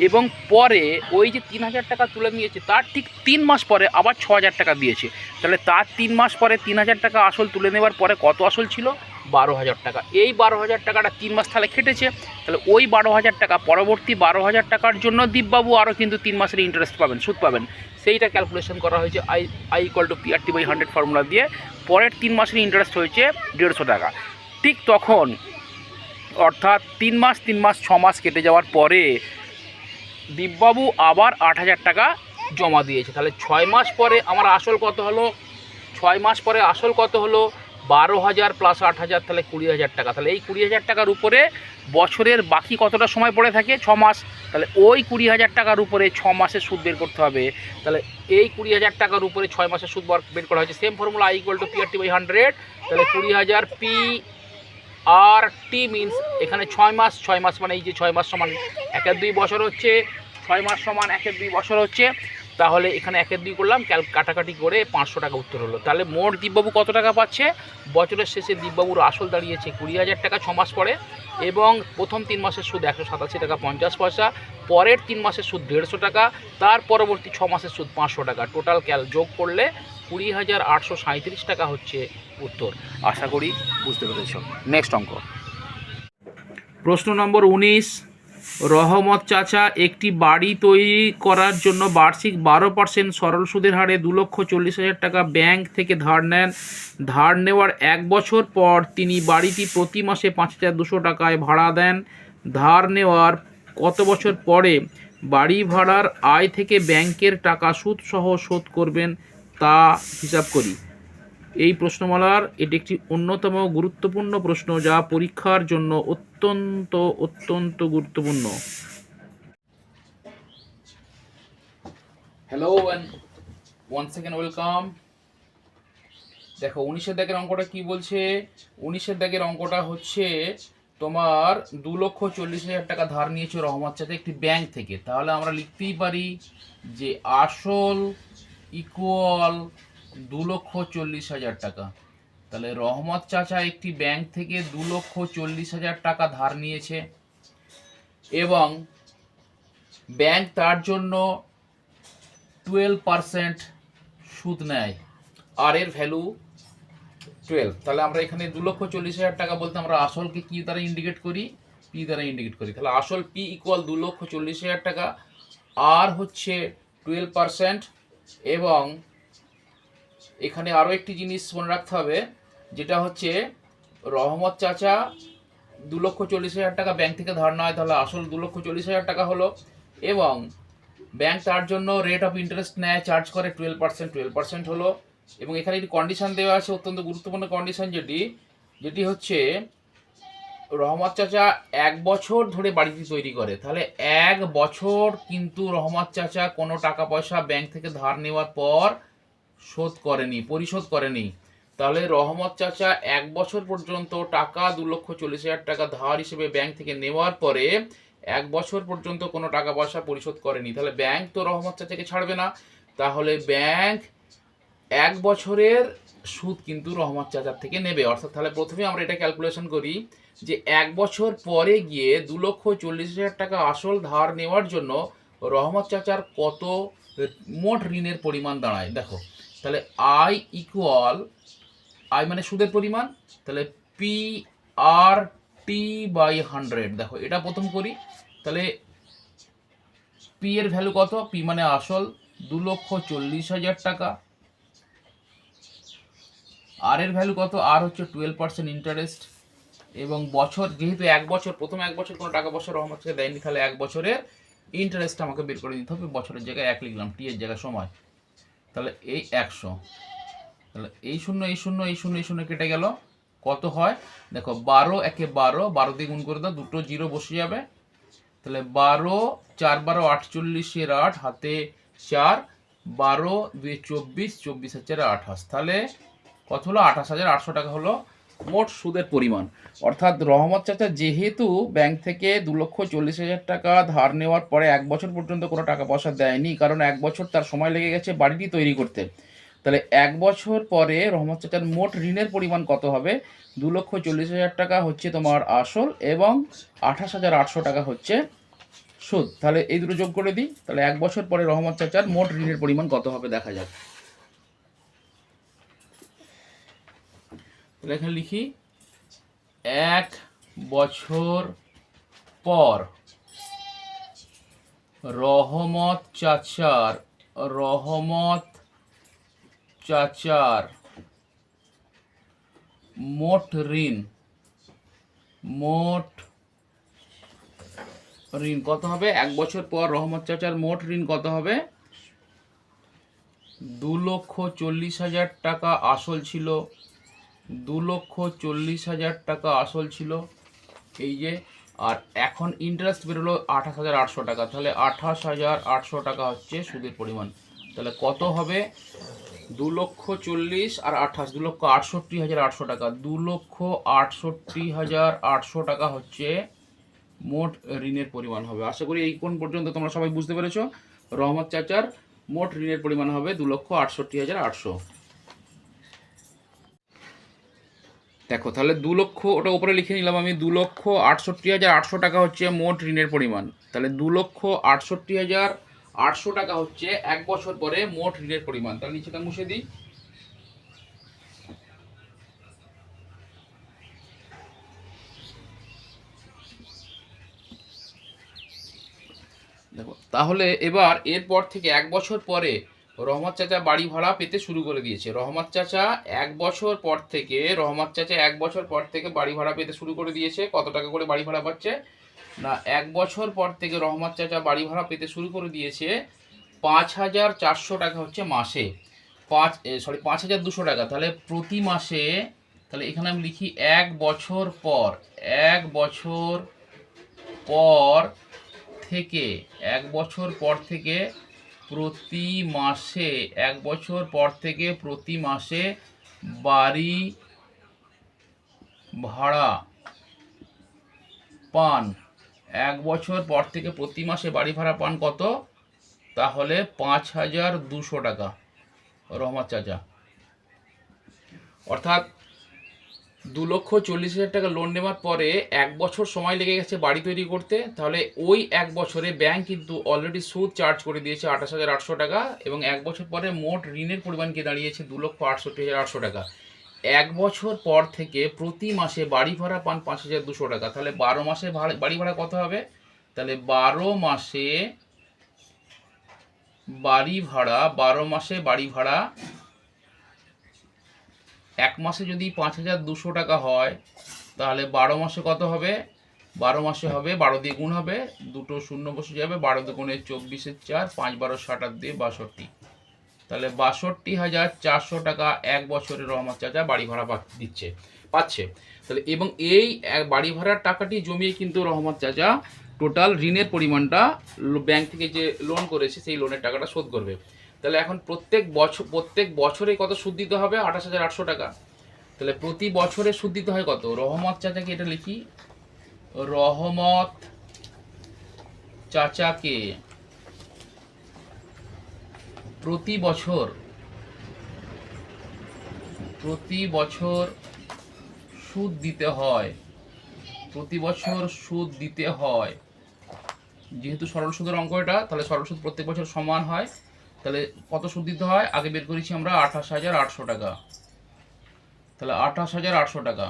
S1: এবং পরে ওই যে 3,000 টাকা তুলে নিয়েছে তার ঠিক 3 মাস পরে আবার 6,000 টাকা দিয়েছে। তাহলে তার 3 মাস পরে 3,000 টাকা আসল তুলে নেওয়ার পরে কত আসল ছিল? 12,000 টাকা। এই 12,000 টাকাটা 3 মাস তাহলে কেটেছে। তাহলে ওই 12,000 টাকা পরবর্তী 12,000 টাকার জন্য দীপবাবু আরও কিন্তু 3 মাসের ইন্টারেস্ট পাবেন, সুদ পাবেন। সেইটা ক্যালকুলেশন করা হয়েছে I=P/100 ফর্মুলা দিয়ে। পরের 3 মাসের ইন্টারেস্ট হয়েছে 150 টাকা। ঠিক তখন অর্থাৎ 3 মাস 6 মাস কেটে যাওয়ার পরে দীপবাবু আবার 8,000 টাকা জমা দিয়েছে। তাহলে 6 মাস পরে আমার আসল কত হলো? 6 মাস পরে আসল কত হলো? 12,000 + 8,000, তাহলে 20,000 টাকা। তাহলে এই 20,000 টাকার উপরে বছরের বাকি কতটা সময় পড়ে থাকে? 6 মাস। তাহলে ওই 20,000 টাকার উপরে 6 মাসের সুদ বের করতে হবে। তাহলে এই 20,000 টাকার উপরে 6 মাসের সুদ বের করা হয়েছে। Same formula I=P/100। তাহলে 20,000 P/RT মিনস এখানে 6 মাস, 6 মাস মানে এই যে 6 মাস সমান 1/2 বছর হচ্ছে, 6 মাস সমান 1/2 বছর হচ্ছে। তাহলে এখানে 1/2 করলাম, কাটাকাটি করে 500 টাকা উত্তর হলো। তাহলে মোট দীপবাবু কত টাকা পাচ্ছে? বছরের শেষে দীপবাবুর আসল দাঁড়িয়েছে 20,000 টাকা 6 মাস পরে, এবং প্রথম 3 মাসের সুদ 187 টাকা 50 পয়সা, পরের 3 মাসের সুদ 150 টাকা, তার পরবর্তী 6 মাসের সুদ 500 টাকা। টোটাল যোগ করলে 20,837 টাকা হচ্ছে উত্তর। আশা করি বুঝতে পেরেছ। নেক্সট অঙ্ক, প্রশ্ন নম্বর 19। রহমত চাচা একটি বাড়ি তৈরি করার জন্য বার্ষিক 12% সরল সুদের হারে 2,40,000 টাকা ব্যাংক থেকে ধার নেন। ধার নেওয়ার 1 বছর পর তিনি বাড়িটি প্রতি মাসে 5,200 টাকায় ভাড়া দেন। ধার নেওয়ার কত বছর পরে বাড়ি ভাড়ার আয় থেকে ব্যাংকের টাকা সুদ সহ শোধ করবেন তা হিসাব করি। এই প্রশ্নমালার এটি একটি অন্যতম গুরুত্বপূর্ণ প্রশ্ন যা পরীক্ষার জন্য অত্যন্ত গুরুত্বপূর্ণ। Hello and one second welcome. দেখো 19-এর দাগের অঙ্কটা কি বলছে? 19-এর দাগের অঙ্কটা হচ্ছে তোমার 2,40,000 টাকা ধার নিয়েছে রহমত চাচা একটি ব্যাংক থেকে। তাহলে আমরা লিখতেই পারি যে আসল ইকুয়াল 2,40,000 টাকা। তাহলে রহমত চাচা একটি ব্যাংক থেকে 2,40,000 টাকা ধার নিয়েছে এবং ব্যাংক তার জন্য 12% সুদ নেয়, আর এর ভ্যালু 12। তাহলে আমরা এখানে 2,40,000 টাকা বলতে আমরা আসলকে কি দ্বারা ইন্ডিকেট করি? পি দ্বারা ইন্ডিকেট করি। তাহলে আসল পি ইকুয়াল 2,40,000 টাকা, আর হচ্ছে 12%। এবং এখানে আরও একটি জিনিস মনে রাখতে হবে, যেটা হচ্ছে রহমত চাচা 2,40,000 টাকা ব্যাংক থেকে ধার নেয়, তাহলে আসল 2,40,000 টাকা হলো, এবং ব্যাংক তার জন্য রেট অফ ইন্টারেস্ট নেয়, চার্জ করে 12%। 12% হলো এবং এখানে একটি কন্ডিশন দেওয়া আছে, অত্যন্ত গুরুত্বপূর্ণ কন্ডিশন, যেটি হচ্ছে রহমত চাচা 1 বছর ধরে বাড়িটি তৈরি করে। তাহলে 1 বছর কিন্তু রহমত চাচা কোনো টাকা পয়সা ব্যাংক থেকে ধার নেওয়ার পর পরিশোধ করেনি। তাহলে রহমত চাচা 1 বছর পর্যন্ত টাকা 2,40,000 টাকা ধার হিসেবে ব্যাংক থেকে নেওয়ার পরে 1 বছর পর্যন্ত কোনো টাকা পয়সা পরিশোধ করেনি। তাহলে ব্যাংক তো রহমত চাচাকে ছাড়বে না। তাহলে ব্যাংক 1 বছরের সুদ কিন্তু রহমত চাচার থেকে নেবে। অর্থাৎ তাহলে প্রথমে আমরা এটা ক্যালকুলেশন করি যে 1 বছর পরে গিয়ে 2,40,000 টাকা আসল ধার নেওয়ার জন্য রহমত চাচার কত মোট ঋণের পরিমাণ দাঁড়ায়। দেখো, তাহলে আই মানে সুদের পরিমাণ, তাহলে PR/100। দেখো এটা প্রথম করি, তাহলে পি এর ভ্যালু কত? পি মানে আসল 2,40,000 টাকা। আর এর ভ্যালু কত? আর হচ্ছে 12% ইন্টারেস্ট। এবং বছর, যেহেতু 1 বছর, প্রথম 1 বছর কোনো টাকা পয়সা রহমত চাচা দেয়নি, তাহলে 1 বছরের ইন্টারেস্ট আমাকে বের করে দিতে হবে। বছরের জায়গায় 1 লিখলাম, টি এর জায়গায় সময়, তাহলে এই 100। তাহলে এই শূন্য এই শূন্য এই শূন্য এই শূন্য কেটে গেল, কত হয় দেখো, 12 একে 12, 12 দিয়ে গুণ করে দাও, দুটো জিরো বসে যাবে। তাহলে 12, 4 12 48 8, হাতে 4, 12 2 24, 24 আর 4 28। তাহলে কত হলো? 28,800 টাকা হলো মোট সুদের পরিমাণ। অর্থাৎ রহমত চাচা যেহেতু ব্যাংক থেকে 2,40,000 টাকা ধার নেওয়ার পরে 1 বছর পর্যন্ত কোনো টাকা পয়সা দেয়নি, কারণ 1 বছর তার সময় লেগে গেছে বাড়িটি তৈরি করতে। তাহলে 1 বছর পরে রহমত চাচার মোট ঋণের পরিমাণ কত হবে? 2,40,000 টাকা হচ্ছে তোমার আসল এবং 28,800 টাকা হচ্ছে সুদ। তাহলে এই দুটো যোগ করে দিই, তাহলে 1 বছর পরে রহমত চাচার মোট ঋণের পরিমাণ কত হবে দেখা যাক। তাহলে এখানে লিখি 1 বছর পর রহমত চাচার মোট ঋণ কত হবে? 1 বছর পর রহমত চাচার মোট ঋণ কত হবে? 2,40,000 টাকা আসল ছিল, 2,40,000 টাকা আসল ছিল এই যে। আর এখন ইন্টারেস্ট বেরোলো 28,800 টাকা। তাহলে 28,800 টাকা হচ্ছে সুদের পরিমাণ। তাহলে কত হবে? 2,40,000 আর 28, 2,68,800 টাকা। 2,68,800 টাকা হচ্ছে মোট ঋণের পরিমাণ হবে। আশা করি এই কোন পর্যন্ত তোমরা সবাই বুঝতে পেরেছো। রহমত চাচার মোট ঋণের পরিমাণ হবে 2,68,800। দেখো, তাহলে 2 লক্ষ, ওটা উপরে লিখে নিলাম আমি, 2,68,800 টাকা হচ্ছে মোট ঋণের পরিমাণ। তাহলে 2,68,800 টাকা হচ্ছে 1 বছর পরে মোট ঋণের পরিমাণ। তাহলে নিচেটা মুছে দিই। দেখো, তাহলে এবার এরপর থেকে 1 বছর পরে রহমত চাচা বাড়ি ভাড়া পেতে শুরু করে দিয়েছে। রহমত চাচা 1 বছর পর থেকে বাড়ি ভাড়া পেতে শুরু করে দিয়েছে। কত টাকা করে বাড়ি ভাড়া পাচ্ছে না, 1 বছর পর থেকে রহমত চাচা বাড়ি ভাড়া পেতে শুরু করে দিয়েছে 5,400 টাকা হচ্ছে মাসে। 5,200 টাকা। তাহলে প্রতি মাসে, তাহলে এখানে আমি লিখি 1 বছর পর, 1 বছর পর থেকে 1 বছর পর থেকে প্রতি মাসে 1 বছর পর থেকে প্রতি মাসে বাড়ি ভাড়া পান। 1 বছর পর থেকে প্রতি মাসে বাড়ি ভাড়া পান কত? তাহলে 5,200 টাকা রহমত চাচা। অর্থাৎ 2,40,000 টাকা লোন নেওয়ার পরে 1 বছর সময় লেগে গেছে বাড়ি তৈরি করতে। তাহলে ওই 1 বছরে ব্যাংক কিন্তু অলরেডি সুদ চার্জ করে দিয়েছে 28,800 টাকা, এবং 1 বছর পরে মোট ঋণের পরিমাণ কি দাঁড়িয়েছে? 2,68,800 টাকা। 1 বছর পর থেকে প্রতি মাসে বাড়ি ভাড়া পান 5,200 টাকা। তাহলে 12 মাসে বাড়ি ভাড়া কত হবে? তাহলে 12 মাসে বাড়ি ভাড়া 1 মাসে যদি 5,200 টাকা হয়, তাহলে 12 মাসে কত হবে? 12 মাসে হবে, 12 দিয়ে গুণ হবে, দুটো শূন্য বসে যাবে, 12 দুগুণে 24 4, 5 12 60 আর 2 62। তাহলে ৬২,৪০০ টাকা এক বছরে রহমত চাচা বাড়ি ভাড়া পাচ্ছে। তাহলে এবং এই বাড়ি ভাড়ার টাকাটি জমিয়ে কিন্তু রহমত চাচা টোটাল ঋণের পরিমাণটা ব্যাংক থেকে যে লোন করেছে সেই লোনের টাকাটা শোধ করবে। তাহলে এখন প্রত্যেক বছরে কত সুদ দিতে হবে? ২৮,৮০০ টাকা। তাহলে প্রতি বছরে সুদ দিতে হয় কত? রহমত চাচাকে এটা লিখি, রহমত চাচাকে প্রতি বছর সুদ দিতে হয়, যেহেতু সরল সুদের অঙ্ক এটা, তাহলে সরল সুদ প্রত্যেক বছর সমান হয়। তাহলে কত সুদ দিতে হয়? আগে বের করেছি আমরা ২৮,৮০০ টাকা। তাহলে ২৮,৮০০ টাকা।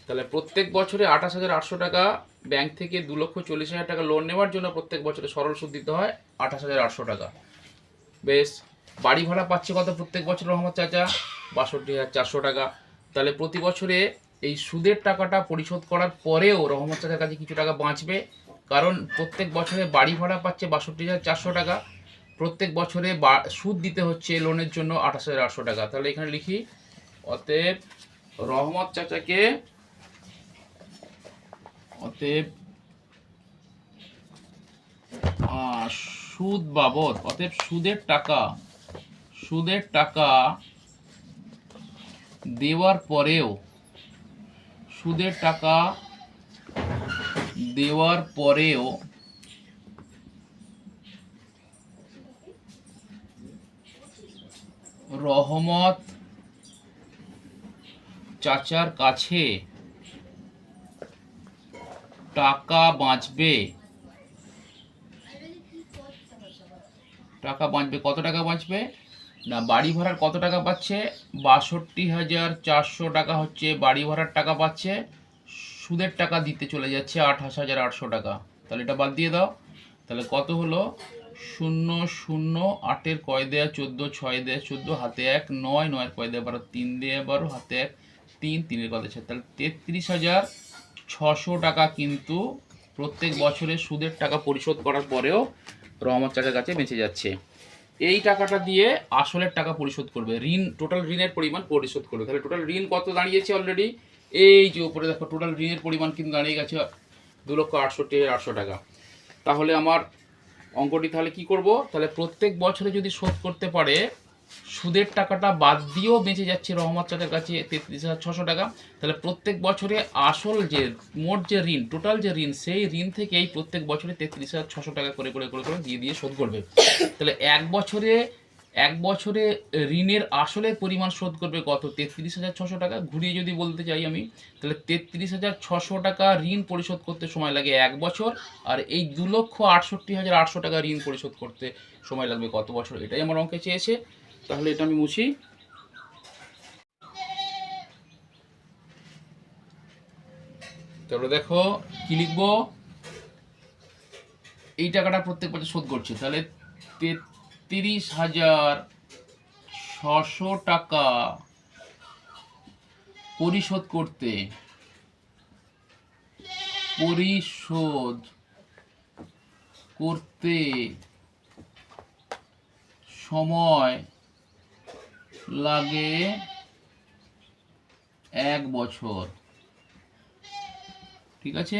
S1: তাহলে প্রত্যেক বছরে ২৮,৮০০ টাকা ব্যাংক থেকে ২,৪০,০০০ টাকা লোন নেওয়ার জন্য প্রত্যেক বছরে সরল সুদ দিতে হয় ২৮,৮০০ টাকা। বেশ, বাড়ি ভাড়া পাচ্ছে কত প্রত্যেক বছর রহমত চাচা? ৬২,৪০০ টাকা। তাহলে প্রতি বছরে এই সুদের টাকাটা পরিশোধ করার পরেও রহমত চাচার কাছে কিছু টাকা বাঁচবে, কারণ প্রত্যেক বছরে বাড়ি ভাড়া পাচ্ছে ৬২,৪০০ টাকা, প্রত্যেক বছরে সুদ দিতে হচ্ছে লোনের জন্য ২৮,৮০০ টাকা। তাহলে এখানে লিখি, অতএব রহমত চাচাকে সুদ বাবদ, অতএব সুদের টাকা দেওয়ার পরেও রহমত চাচার কাছে টাকা বাঁচবে। কত টাকা বাঁচবে না? বাড়ি ভাড়ার কত টাকা পাচ্ছে? ৬২,৪০০ টাকা হচ্ছে বাড়ি ভাড়ার টাকা পাচ্ছে, সুদের টাকা দিতে চলে যাচ্ছে ২৮,৮০০ টাকা। তাহলে এটা বাদ দিয়ে দাও। তাহলে কত হলো? ০০ ৮-এর কয় দেয়া ১৪, ৬ দেয়া ১৪, হাতে ১, ৯, ৯-এর কয় দেয়া ১২, ৩ দেয়া ১২, হাতে ১, ৩, ৩-এর কয় দেয়া ৬। তাহলে ৩৩,৬০০ টাকা কিন্তু প্রত্যেক বছরে সুদের টাকা পরিশোধ করার পরেও রহমত চাচার কাছে বেঁচে যাচ্ছে। এই টাকাটা দিয়ে আসলের টাকা পরিশোধ করবে, টোটাল ঋণের পরিমাণ পরিশোধ করবে। তাহলে টোটাল ঋণ কত দাঁড়িয়েছে? অলরেডি এই যে উপরে দেখো, টোটাল ঋণের পরিমাণ কিন্তু দাঁড়িয়ে গেছে ২,৬৮,৮০০ টাকা। তাহলে আমার অঙ্কটি তাহলে কি করব? তাহলে প্রত্যেক বছরে যদি শোধ করতে পারে, সুদের টাকাটা বাদ দিয়েও বেঁচে যাচ্ছে রহমত চাচার কাছে ৩৩,৬০০ টাকা। তাহলে প্রত্যেক বছরে আসল যে মোট যে ঋণ, টোটাল যে ঋণ, সেই ঋণ থেকেই প্রত্যেক বছরে ৩৩,৬০০ টাকা করে দিয়ে শোধ করবে। তাহলে এক বছরে ঋণের আসলের পরিমাণ শোধ করবে কত? ৩৩,৬০০ টাকা। ঘুরিয়ে যদি বলতে চাই আমি, তাহলে ৩৩,৬০০ টাকা ঋণ পরিশোধ করতে সময় লাগে ১ বছর, আর এই ২,৬৮,৮০০ টাকা ঋণ পরিশোধ করতে সময় লাগবে কত বছর? এটাই আমার অঙ্কে চেয়েছে। তাহলে এটা আমি মুছি। তারপরে দেখো কি লিখবো, এই টাকাটা প্রত্যেক বছর শোধ করছে। তাহলে ৩৩,৬০০ টাকা পরিশোধ করতে সময় লাগে ১ বছর। ঠিক আছে,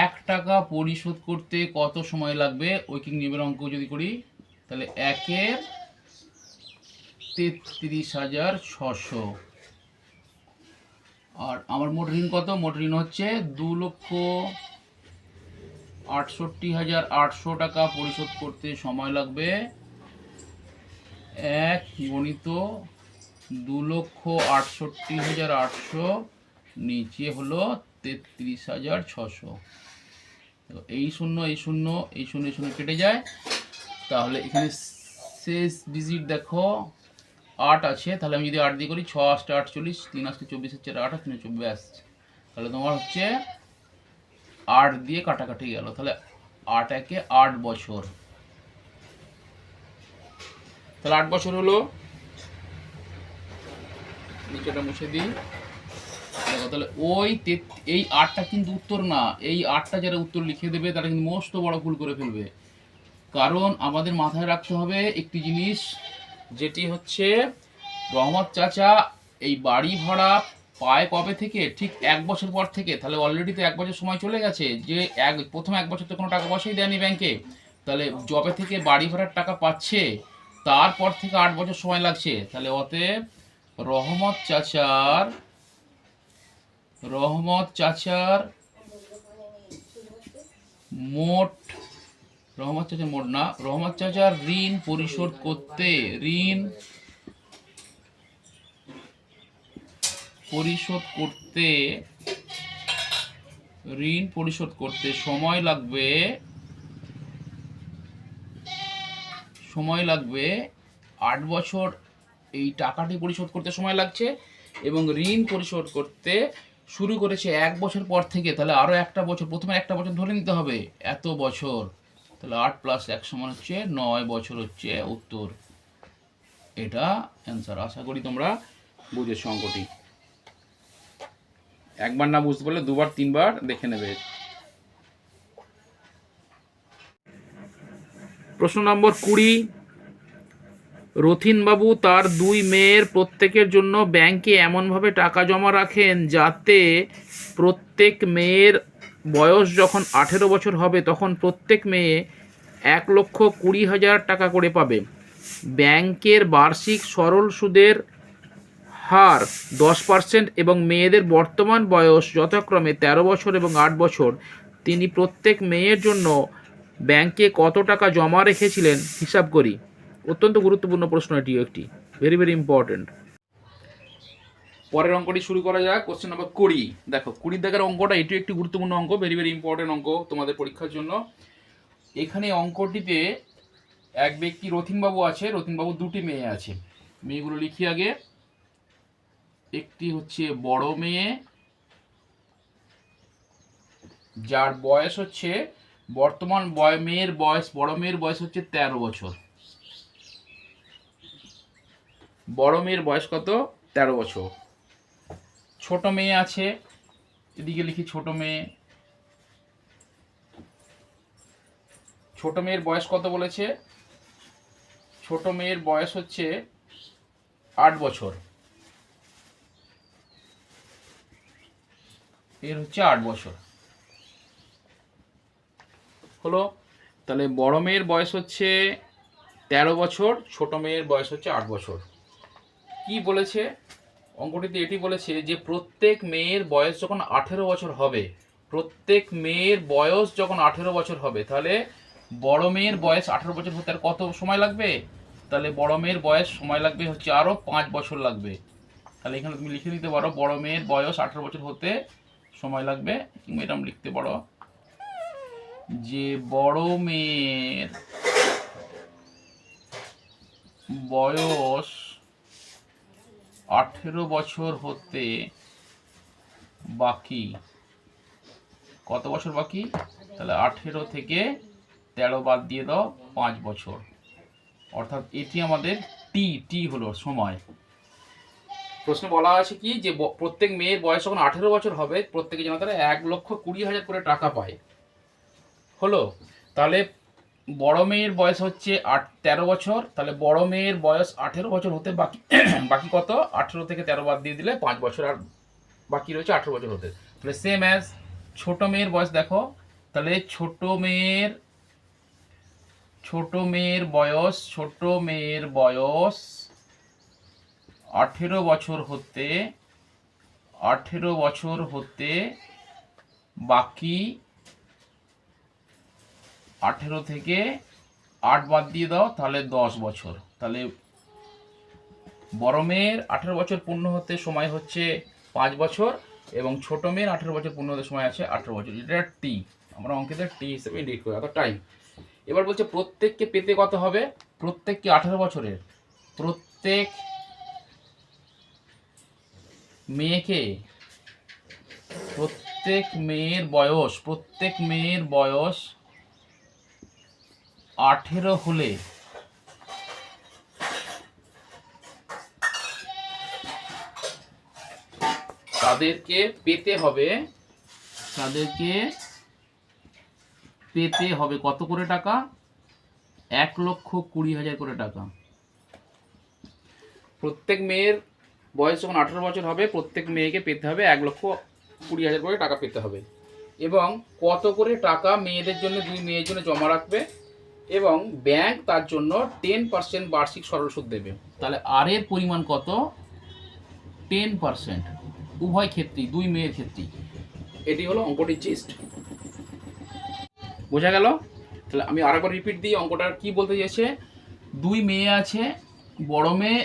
S1: ১ টাকা পরিশোধ করতে কত সময় লাগবে? ঐকিক নিয়মের অঙ্ক যদি করি, তাহলে ১-এর ৩৩,৬০০, আর আমার মোট ঋণ কত? মোট ঋণ হচ্ছে ২,৬৮,৮০০ টাকা পরিশোধ করতে সময় লাগবে ১ গণিত ২,৬৮,৮০০ নিচে হলো ৩৩,৬০০। এই শূন্য এই শূন্য এই শূন্য এই শূন্য কেটে যায়। তাহলে এখানে শেষ ডিজিট দেখো ৮ আছে। তাহলে আমি যদি ৮ দিয়ে করি, ৬ × ৮ = ৪৮, ৩ × ২৪ = ৪ ৮ × ৩ ব্যাস। তাহলে তোমার হচ্ছে ৮ দিয়ে কাটাকাটি গেল। তাহলে ৮-১-এ ৮ বছর। তাহলে ৮ বছর হলো, নিচেটা মুছে দিই। দেখো, তাহলে এই ৮টা কিন্তু উত্তর না। এই ৮টা যারা উত্তর লিখে দেবে তারা কিন্তু মস্ত বড় ভুল করে ফেলবে, কারণ আমাদের মাথায় রাখতে হবে একটি জিনিস, যেটি হচ্ছে রহমত চাচা এই বাড়ি ভাড়া পায় কবে থেকে? ঠিক 1 বছর পর থেকে। তাহলে অলরেডি তো 1 বছর সময় চলে গেছে। যে প্রথম 1 বছর তো কোনো টাকা পয়সাই দেয়নি ব্যাংকে, তাহলে যবে থেকে বাড়ি ভাড়ার টাকা পাচ্ছে তারপর থেকে 8 বছর সময় লাগছে। তাহলে অতএব রহমত চাচার মোট রহমত চাচার ঋণ পরিশোধ করতে সময় লাগবে 8 বছর। এই টাকাটি পরিশোধ করতে সময় লাগছে এবং ঋণ পরিশোধ করতে শুরু করেছে 1 বছর পর থেকে। তাহলে আরও একটা বছর, প্রথমে একটা বছর ধরে নিতে হবে, এত বছর। তাহলে 8 + 1 সমান হচ্ছে 9 বছর হচ্ছে উত্তর। এটা অ্যান্সার। আশা করি তোমরা বুঝেছো অঙ্কটি। একবার না বুঝতে পারলে 2বার 3বার দেখে নেবে। প্রশ্ন নম্বর 20। রথীনবাবু তার 2 মেয়ের প্রত্যেকের জন্য ব্যাংকে এমনভাবে টাকা জমা রাখেন যাতে প্রত্যেক মেয়ের বয়স যখন 18 বছর হবে তখন প্রত্যেক মেয়ে 1,20,000 টাকা করে পাবে। ব্যাংকের বার্ষিক সরল সুদের হার 10% এবং মেয়েদের বর্তমান বয়স যথাক্রমে 13 বছর এবং 8 বছর। তিনি প্রত্যেক মেয়ের জন্য ব্যাংকে কত টাকা জমা রেখেছিলেন হিসাব করি। অত্যন্ত গুরুত্বপূর্ণ প্রশ্ন এটিও একটি, ভেরি ভেরি ইম্পর্টেন্ট। পরের অঙ্কটি শুরু করা যাক। Question number 20। দেখো 20 দাগের অঙ্কটা এটিও একটি গুরুত্বপূর্ণ অঙ্ক, ভেরি ভেরি ইম্পর্টেন্ট অঙ্ক তোমাদের পরীক্ষার জন্য। এখানে অঙ্কটিতে এক ব্যক্তি রথীনবাবু আছে, রথীনবাবু 2টি মেয়ে আছে। মেয়েগুলো লিখি আগে। একটি হচ্ছে বড় মেয়ে, যার বয়স হচ্ছে বর্তমান বড় মেয়ের বয়স হচ্ছে 13 বছর। বড় মেয়ের বয়স কত? 13 বছর। ছোট মেয়ে আছে, এদিকে লিখি ছোট মেয়ে। ছোট মেয়ের বয়স কত বলেছে? ছোট মেয়ের বয়স হচ্ছে 8 বছর। এর হচ্ছে 8 বছর হলো। তাহলে বড় মেয়ের বয়স হচ্ছে 13 বছর, ছোট মেয়ের বয়স হচ্ছে 8 বছর। কি বলেছে অঙ্কটিতে? এটি বলেছে যে প্রত্যেক মেয়ের বয়স যখন 18 বছর হবে, তাহলে বড় মেয়ের বয়স 18 বছর হতে আর কত সময় লাগবে? তাহলে বড় মেয়ের বয়স সময় লাগবে হচ্ছে আরও 5 বছর লাগবে। তাহলে এখানে তুমি লিখে দিতে পারো বড় মেয়ের বয়স 18 বছর হতে সময় লাগবে, কিংবা এরকম লিখতে পারো যে বড় মেয়ের বয়স 18 বছর হতে বাকি কত বছর বাকি? তাহলে 18 থেকে 13 বাদ দিয়ে দাও, 5 বছর। অর্থাৎ এটি আমাদের টি হলো সময়। প্রশ্নে বলা আছে কি যে প্রত্যেক মেয়ের বয়স যখন 18 বছর হবে প্রত্যেকে যেন তারা 1,20,000 করে টাকা পায়। হলো। তাহলে বড় মেয়ের বয়স হচ্ছে 13 বছর। তাহলে বড় মেয়ের বয়স 18 বছর হতে বাকি কত? 18 থেকে 13 বাদ দিয়ে দিলে 5 বছর, আর বাকি রয়েছে 18 বছর হতে। তাহলে সেম অ্যাজ ছোট মেয়ের বয়স দেখো। তাহলে ছোট মেয়ের বয়স 18 বছর হতে বাকি 18 থেকে 8 বাদ দিয়ে দাও, তাহলে 10 বছর। তাহলে বড় মেয়ের 18 বছর পূর্ণ হতে সময় হচ্ছে 5 বছর এবং ছোট মেয়ের 18 বছর পূর্ণ হতে সময় আছে 18 বছর। এটা টি, আমরা অঙ্কেতে টি হিসেবে ইন্ডিকেট করি, অর্থাৎ টাইম। এবার বলছে প্রত্যেককে পেতে কত হবে? প্রত্যেককে 18 বছরের, প্রত্যেক মেয়েকে প্রত্যেক মেয়ের বয়স 18 হলে তাদেরকে পেতে হবে কত করে টাকা? 1,20,000 করে টাকা। প্রত্যেক মেয়ের বয়স যখন 18 বছর হবে প্রত্যেক মেয়েকে পেতে হবে 1,20,000 করে টাকা পেতে হবে। এবং কত করে টাকা মেয়েদের জন্য, 2 মেয়ের জন্য জমা রাখবে এবং ব্যাংক তার জন্য 10% বার্ষিক সরল সুদ দেবে। তাহলে আর এর পরিমাণ কত? 10%, উভয় ক্ষেত্রেই, 2 মেয়ের ক্ষেত্রেই। এটি হলো অঙ্কটির জিস্ট। বোঝা গেল? তাহলে আমি আরেকবার রিপিট দিই অঙ্কটা কি বলতে চেয়েছে। 2 মেয়ে আছে, বড় মেয়ে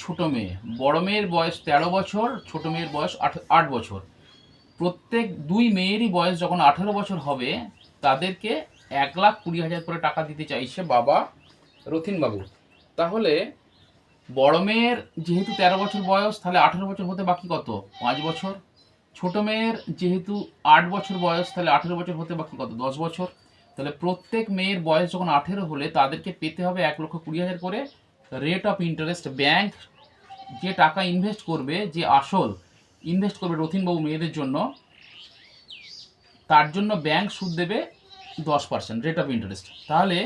S1: ছোট মেয়ে। বড় মেয়ের বয়স 13 বছর, ছোট মেয়ের বয়স 8 বছর। প্রত্যেক 2 মেয়েরই বয়স যখন 18 বছর হবে তাদেরকে 1,20,000 করে টাকা দিতে চাইছে বাবা রথিনবাবু। তাহলে বড় মেয়ের যেহেতু 13 বছর বয়স, তাহলে 18 বছর হতে বাকি কত? 5 বছর। ছোট মেয়ের যেহেতু 8 বছর বয়স, তাহলে 18 বছর হতে বাকি কত? 10 বছর। তাহলে প্রত্যেক মেয়ের বয়স যখন 18 হলে তাদেরকে পেতে হবে 1,20,000 করে রেট অফ ইন্টারেস্ট। ব্যাংক যে টাকা ইনভেস্ট করবে, যে আসল ইনভেস্ট করবে রথিনবাবু মেয়েদের জন্য, তার জন্য ব্যাংক সুদ দেবে 10% রেট অফ ইন্টারেস্ট। তাহলে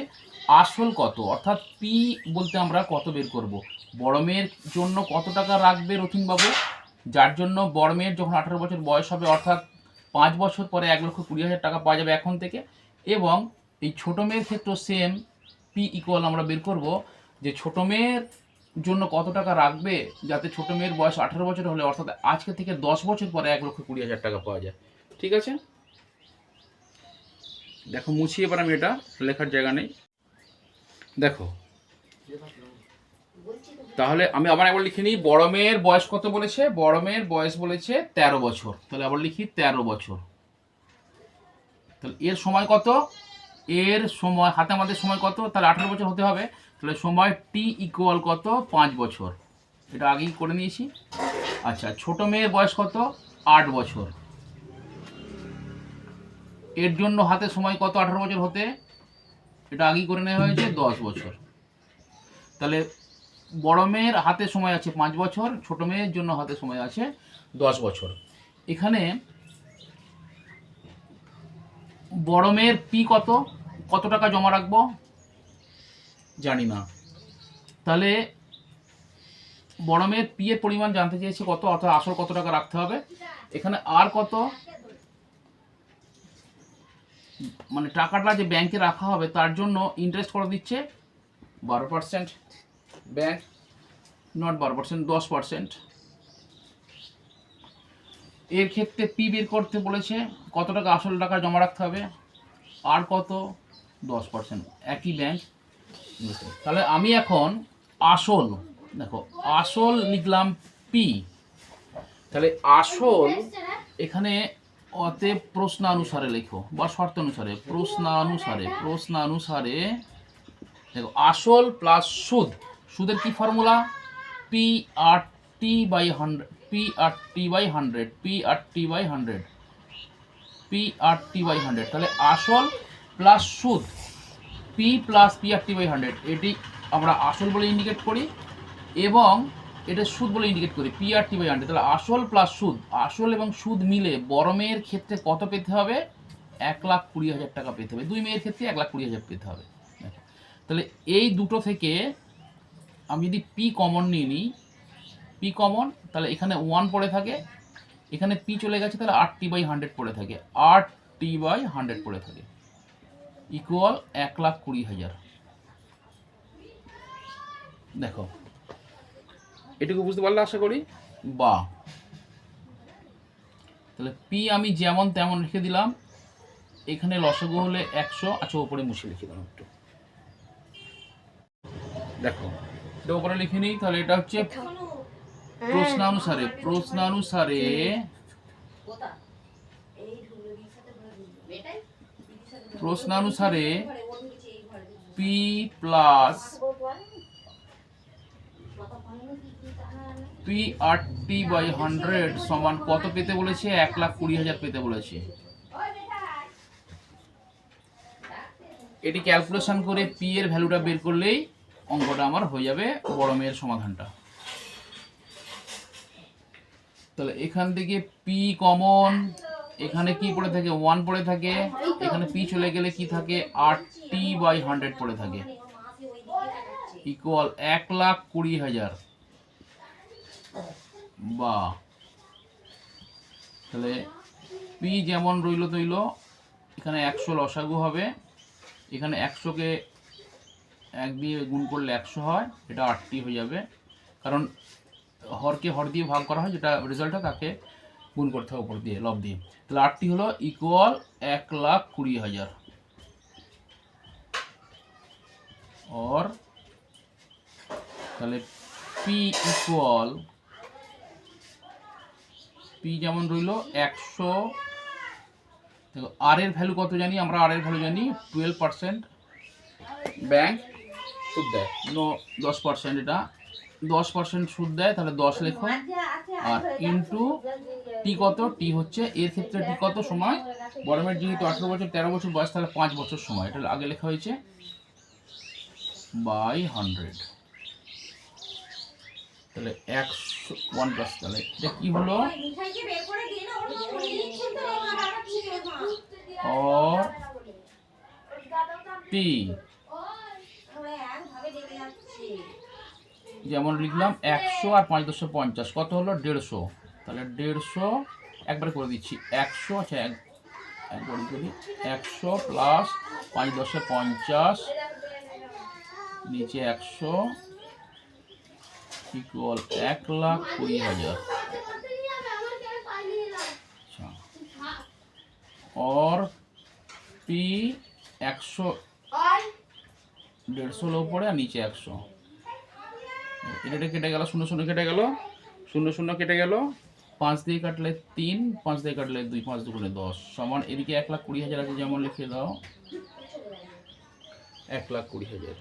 S1: আসল কত, অর্থাৎ পি বলতে আমরা কত বের করব? বড় মেয়ের জন্য কত টাকা রাখবে রথিনবাবু, যার জন্য বড় মেয়ের যখন 18 বছর বয়স হবে, অর্থাৎ 5 বছর পরে 1,20,000 টাকা পাওয়া যাবে এখন থেকে। এবং এই ছোট মেয়ের ক্ষেত্রে সেম, পি ইকুয়াল আমরা বের করব যে ছোট মেয়ের জন্য কত টাকা রাখবে যাতে ছোট মেয়ের বয়স 18 বছর হলে, অর্থাৎ আজকে থেকে 10 বছর পরে 1,20,000 টাকা পাওয়া যায়। ঠিক আছে, দেখো মুছি এবার আমি, এটা লেখার জায়গা নেই। দেখো তাহলে আমি আবার একবার লিখে নিই। বড় মেয়ের বয়স কত বলেছে? বড় মেয়ের বয়স বলেছে 13 বছর। তাহলে আবার লিখি 13 বছর। তাহলে এর সময় কত? এর সময় হাতে আমাদের সময় কত? তাহলে 18 বছর হতে হবে। তাহলে সময় টি ইকুয়াল কত? 5 বছর। এটা আগেই করে নিয়েছি। আচ্ছা, ছোট মেয়ের বয়স কত? 8 বছর। এর জন্য হাতে সময় কত 18 বছর হতে? এটা আগেই করে নেওয়া হয়েছে, 10 বছর। তাহলে বড় মেয়ের হাতে সময় আছে 5 বছর, ছোট মেয়ের জন্য হাতে সময় আছে 10 বছর। এখানে বড় মেয়ের পি কত, কত টাকা জমা রাখবো জানি না। তাহলে বড় মেয়ের পি এর পরিমাণ জানতে চেয়েছে কত, অর্থাৎ আসল কত টাকা রাখতে হবে। এখানে আর কত, মানে টাকাটা যে ব্যাংকে রাখা হবে তার জন্য ইন্টারেস্ট কত দিচ্ছে? 12%। Bank not 12%, 10%। এর ক্ষেত্রে পি বের করতে বলেছে, কত টাকা আসল টাকা জমা রাখতে হবে, আর কত? 10%, একই ব্যাংক। তাহলে আমি এখন আসল, দেখো আসল লিখলাম পি। তাহলে আসল এখানে অতএব প্রশ্নানুসারে লেখো বা শর্তানুসারে, প্রশ্নানুসারে দেখো আসল প্লাস সুদ। সুদের কি formula? P R T by 100, P R T by 100, P R T by 100, P R T by 100। তাহলে আসল প্লাস সুদ, P plus P R T by 100, এটি আমরা আসল বলে ইন্ডিকেট করি এবং এটা সুদ বলে ইন্ডিকেট করি, পি আর টি বাই 100। তাহলে আসল প্লাস সুদ, আসল এবং সুদ মিলে বড় মেয়ের ক্ষেত্রে কত পেতে হবে? 1,20,000 টাকা পেতে হবে। 2 মেয়ের ক্ষেত্রে 1,20,000 পেতে হবে। তাহলে এই দুটো থেকে আমি যদি পি কমন নিয়ে নিই, পি কমন, তাহলে এখানে 1 পড়ে থাকে, এখানে পি চলে গেছে, তাহলে 8t/100 পড়ে থাকে, 8t/100 পড়ে থাকে, ইকুয়াল 1,20,000। দেখো এটুকু বুঝতে পারলে আশা করি। বা তাহলে পি আমি যেমন তেমন লিখে দিলাম, এখানে লসগু হলে 100। আচ্ছা, ওপরে মুছে লিখে দিলাম একটু, দেখো এটা ওপরে লিখে নিই। তাহলে এটা হচ্ছে প্রশ্নানুসারে P plus P R T by 100 সমান কত পেতে বলেছে? 1,20,000 পেতে বলেছে। এটি ক্যালকুলেশন করে পি এর ভ্যালুটা বের করলেই অঙ্কটা আমার হয়ে যাবে বড় মেয়ের সমাধানটা। তাহলে এখান থেকে পি কমন, এখানে কি পড়ে থাকে? 1 পড়ে থাকে, এখানে পি চলে গেলে কি থাকে? 8t/100 পড়ে থাকে। ইকুয়াল 1,20,000 বা তাহলে পি যেমন রইল তৈল, এখানে 100 লসাগু হবে, এখানে 100কে 1 দিয়ে গুণ করলে 100 হয়, এটা 8টি হয়ে যাবে, কারণ হরকে হর দিয়ে ভাগ করা হয়, যেটা রেজাল্ট হয় তাকে গুণ করতে হবে উপর দিয়ে লব দিয়ে। তাহলে 8টি হলো ইকুয়াল 1,20,000 और তাহলে পি ইকুয়াল পি যেমন রইল 100। দেখো আর এর ভ্যালু কত জানি আমরা, আর এর ভ্যালু জানি 12% ব্যাংক সুদ দেয়, 10%, এটা 10% সুদ দেয়, তাহলে 10 লেখো, আর ইন্টু টি কত, টি হচ্ছে এর ক্ষেত্রে টি কত সময়, বড়মের যেহেতু 18 বছর 13 বছর বয়স, তাহলে 5 বছর সময়, এটা আগে লেখা হয়েছে বাই 100, তাহলে 1+, তাহলে এটা কি হলো, और পি যেমন লিখলাম 100 আর 5 × 50 কত হলো 150, তাহলে 150 একবারে করে দিচ্ছি 100, আচ্ছা একবারে করি 100 প্লাস 5 × 50 নিচে 100 ইকুয়াল 1,20,000 और पी 100 150 উপরে আর নিচে 100, এটা কেটে গেল, 0 0 কেটে গেল, 0 0 কেটে গেল, 5 দিয়ে কাটলে 3, 5 দিয়ে কাটলে 2, 5 2 10 সমান, এদিকে 1,20,000 আছে, যেমন লিখে দাও 1,20,000।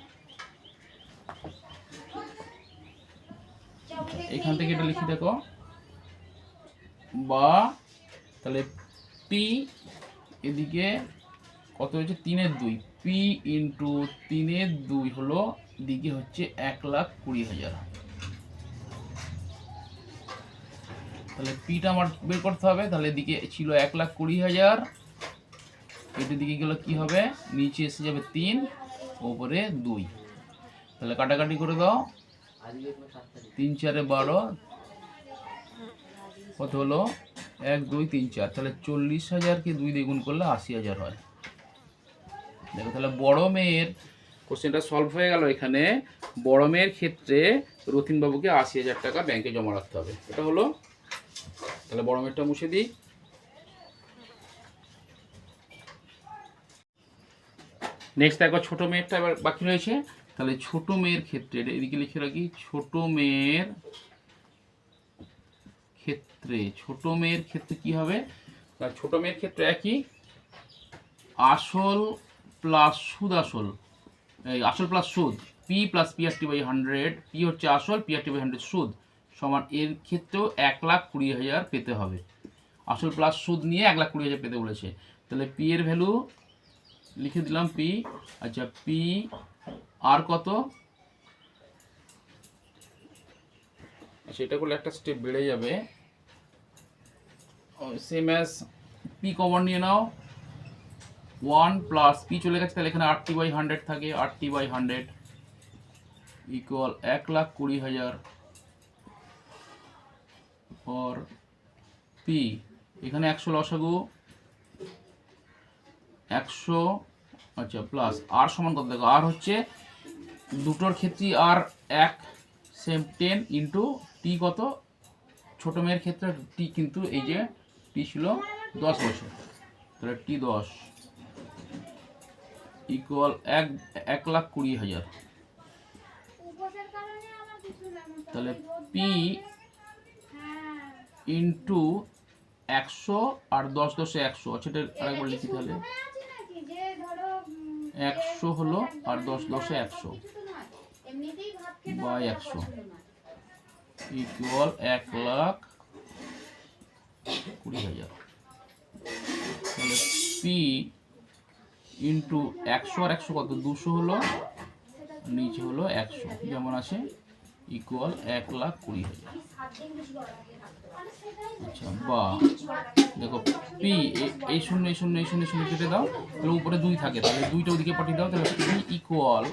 S1: এখান থেকে এটা লিখে দেখো, বা তাহলে পি এদিকে কত হয়েছে 3/2, পি ইন্টু 3/2 হলো, দিকে হচ্ছে 1,20,000, তাহলে পিটা আমার বের করতে হবে, তাহলে এদিকে ছিল 1,20,000, এটার দিকে গেলে কি হবে, নিচে এসে যাবে 3, উপরে 2, তাহলে কাটাকাটি করে দাও, 3 4 12, কত হলো 1 2 3 4, তাহলে 40,000কে 2 দিয়ে গুণ করলে 80,000 হয়। দেখো তাহলে বড় মেয়ের কোশ্চেনটা সলভ হয়ে গেল। এখানে বড় মেয়ের ক্ষেত্রে রতিনবাবুকে 80,000 টাকা ব্যাংকে জমা রাখতে হবে, এটা হলো। তাহলে বড় মেয়েরটা মুছে দিই। নেক্সট দেখো ছোট মেয়েরটা এবার বাকি রয়েছে। তাহলে ছোট মেয়ের ক্ষেত্রে এদিকে লিখে রাখি, ছোট মেয়ের ক্ষেত্রে কি হবে, ছোট মেয়ের ক্ষেত্রে একই, আসল প্লাস সুদ, আসল প্লাস সুদ, পি প্লাস PRT/100, পি হচ্ছে আসল, PRT/100 সুদ সমান, এর ক্ষেত্রেও 1,20,000 পেতে হবে। আসল প্লাস সুদ নিয়ে 1,20,000 পেতে বলেছে। তাহলে পি এর ভ্যালু লিখে দিলাম পি, আচ্ছা পি আর কত, আচ্ছা এটা করলে একটা স্টেপ বেড়ে যাবে, সেম অ্যাজ পি কমন নিয়ে নাও, 1 প্লাস পি চলে গেছে, তাহলে এখানে 80/100 থাকে, 80/100 ইকুয়াল 1,20,000 ফর পি। এখানে 100 লসাগু, 100, আচ্ছা প্লাস আর সমান কত, দেখো আর হচ্ছে দুটোর ক্ষেত্রে আর 1 সেম 10 ইন্টু টি কত, ছোট মেয়ের ক্ষেত্রে টি কিন্তু এই যে টি ছিল 10 বছর, তাহলে টি 10 ইকুয়াল 1,20,000। তাহলে পি ইন্টু 100 আর 10 10 100, আচ্ছা এটা আরেকবার লিখি, তাহলে 100 হলো আর 10 10 100 বাই 100 ইকুয়াল 1,20,000। তাহলে পি ইন্টু 100 আর 100 কত, 200 হলো, নিচে হলো 100 যেমন আছে, ইকুয়াল 1,20,000। আচ্ছা বা দেখো পি এই শূন্য এই শূন্য এই শূন্য শূন্য কেটে দাও, তাহলে উপরে 2 থাকে, তাহলে 2টা ওদিকে পাঠিয়ে দাও, তাহলে পি ইকুয়াল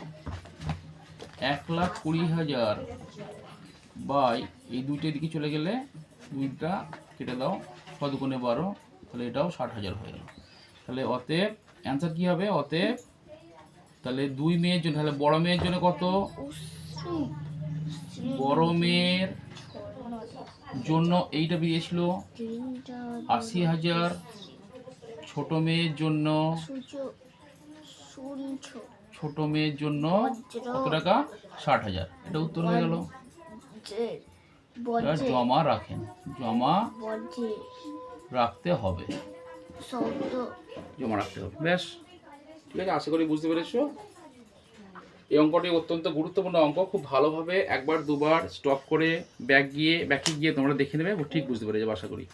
S1: 1,20,000 বাই এই দুইটা দিকে চলে গেলে দুইটা কেটে দাও, 6 দুগুণে 12, তাহলে এটাও 60,000 হয়ে গেল। তাহলে অতএব অ্যান্সার কী হবে? অতএব তাহলে 2 মেয়ের জন্য, তাহলে বড় মেয়ের জন্য কত? বড় মেয়ের জন্য এইটা বেরিয়েছিল 80,000, ছোট মেয়ের জন্য কত টাকা? 60,000। এটা উত্তর হয়ে গেল। এবার জমা রাখেন, জমা রাখতে হবে, জমা রাখতে হবে। ব্যাস, ঠিক আছে, আশা করি বুঝতে পেরেছো। এই অঙ্কটি অত্যন্ত গুরুত্বপূর্ণ অঙ্ক, খুব ভালোভাবে একবার দুবার স্টপ করে ব্যাকে গিয়ে তোমরা দেখে নেবে, ঠিক বুঝতে পেরে যাবে আশা করি।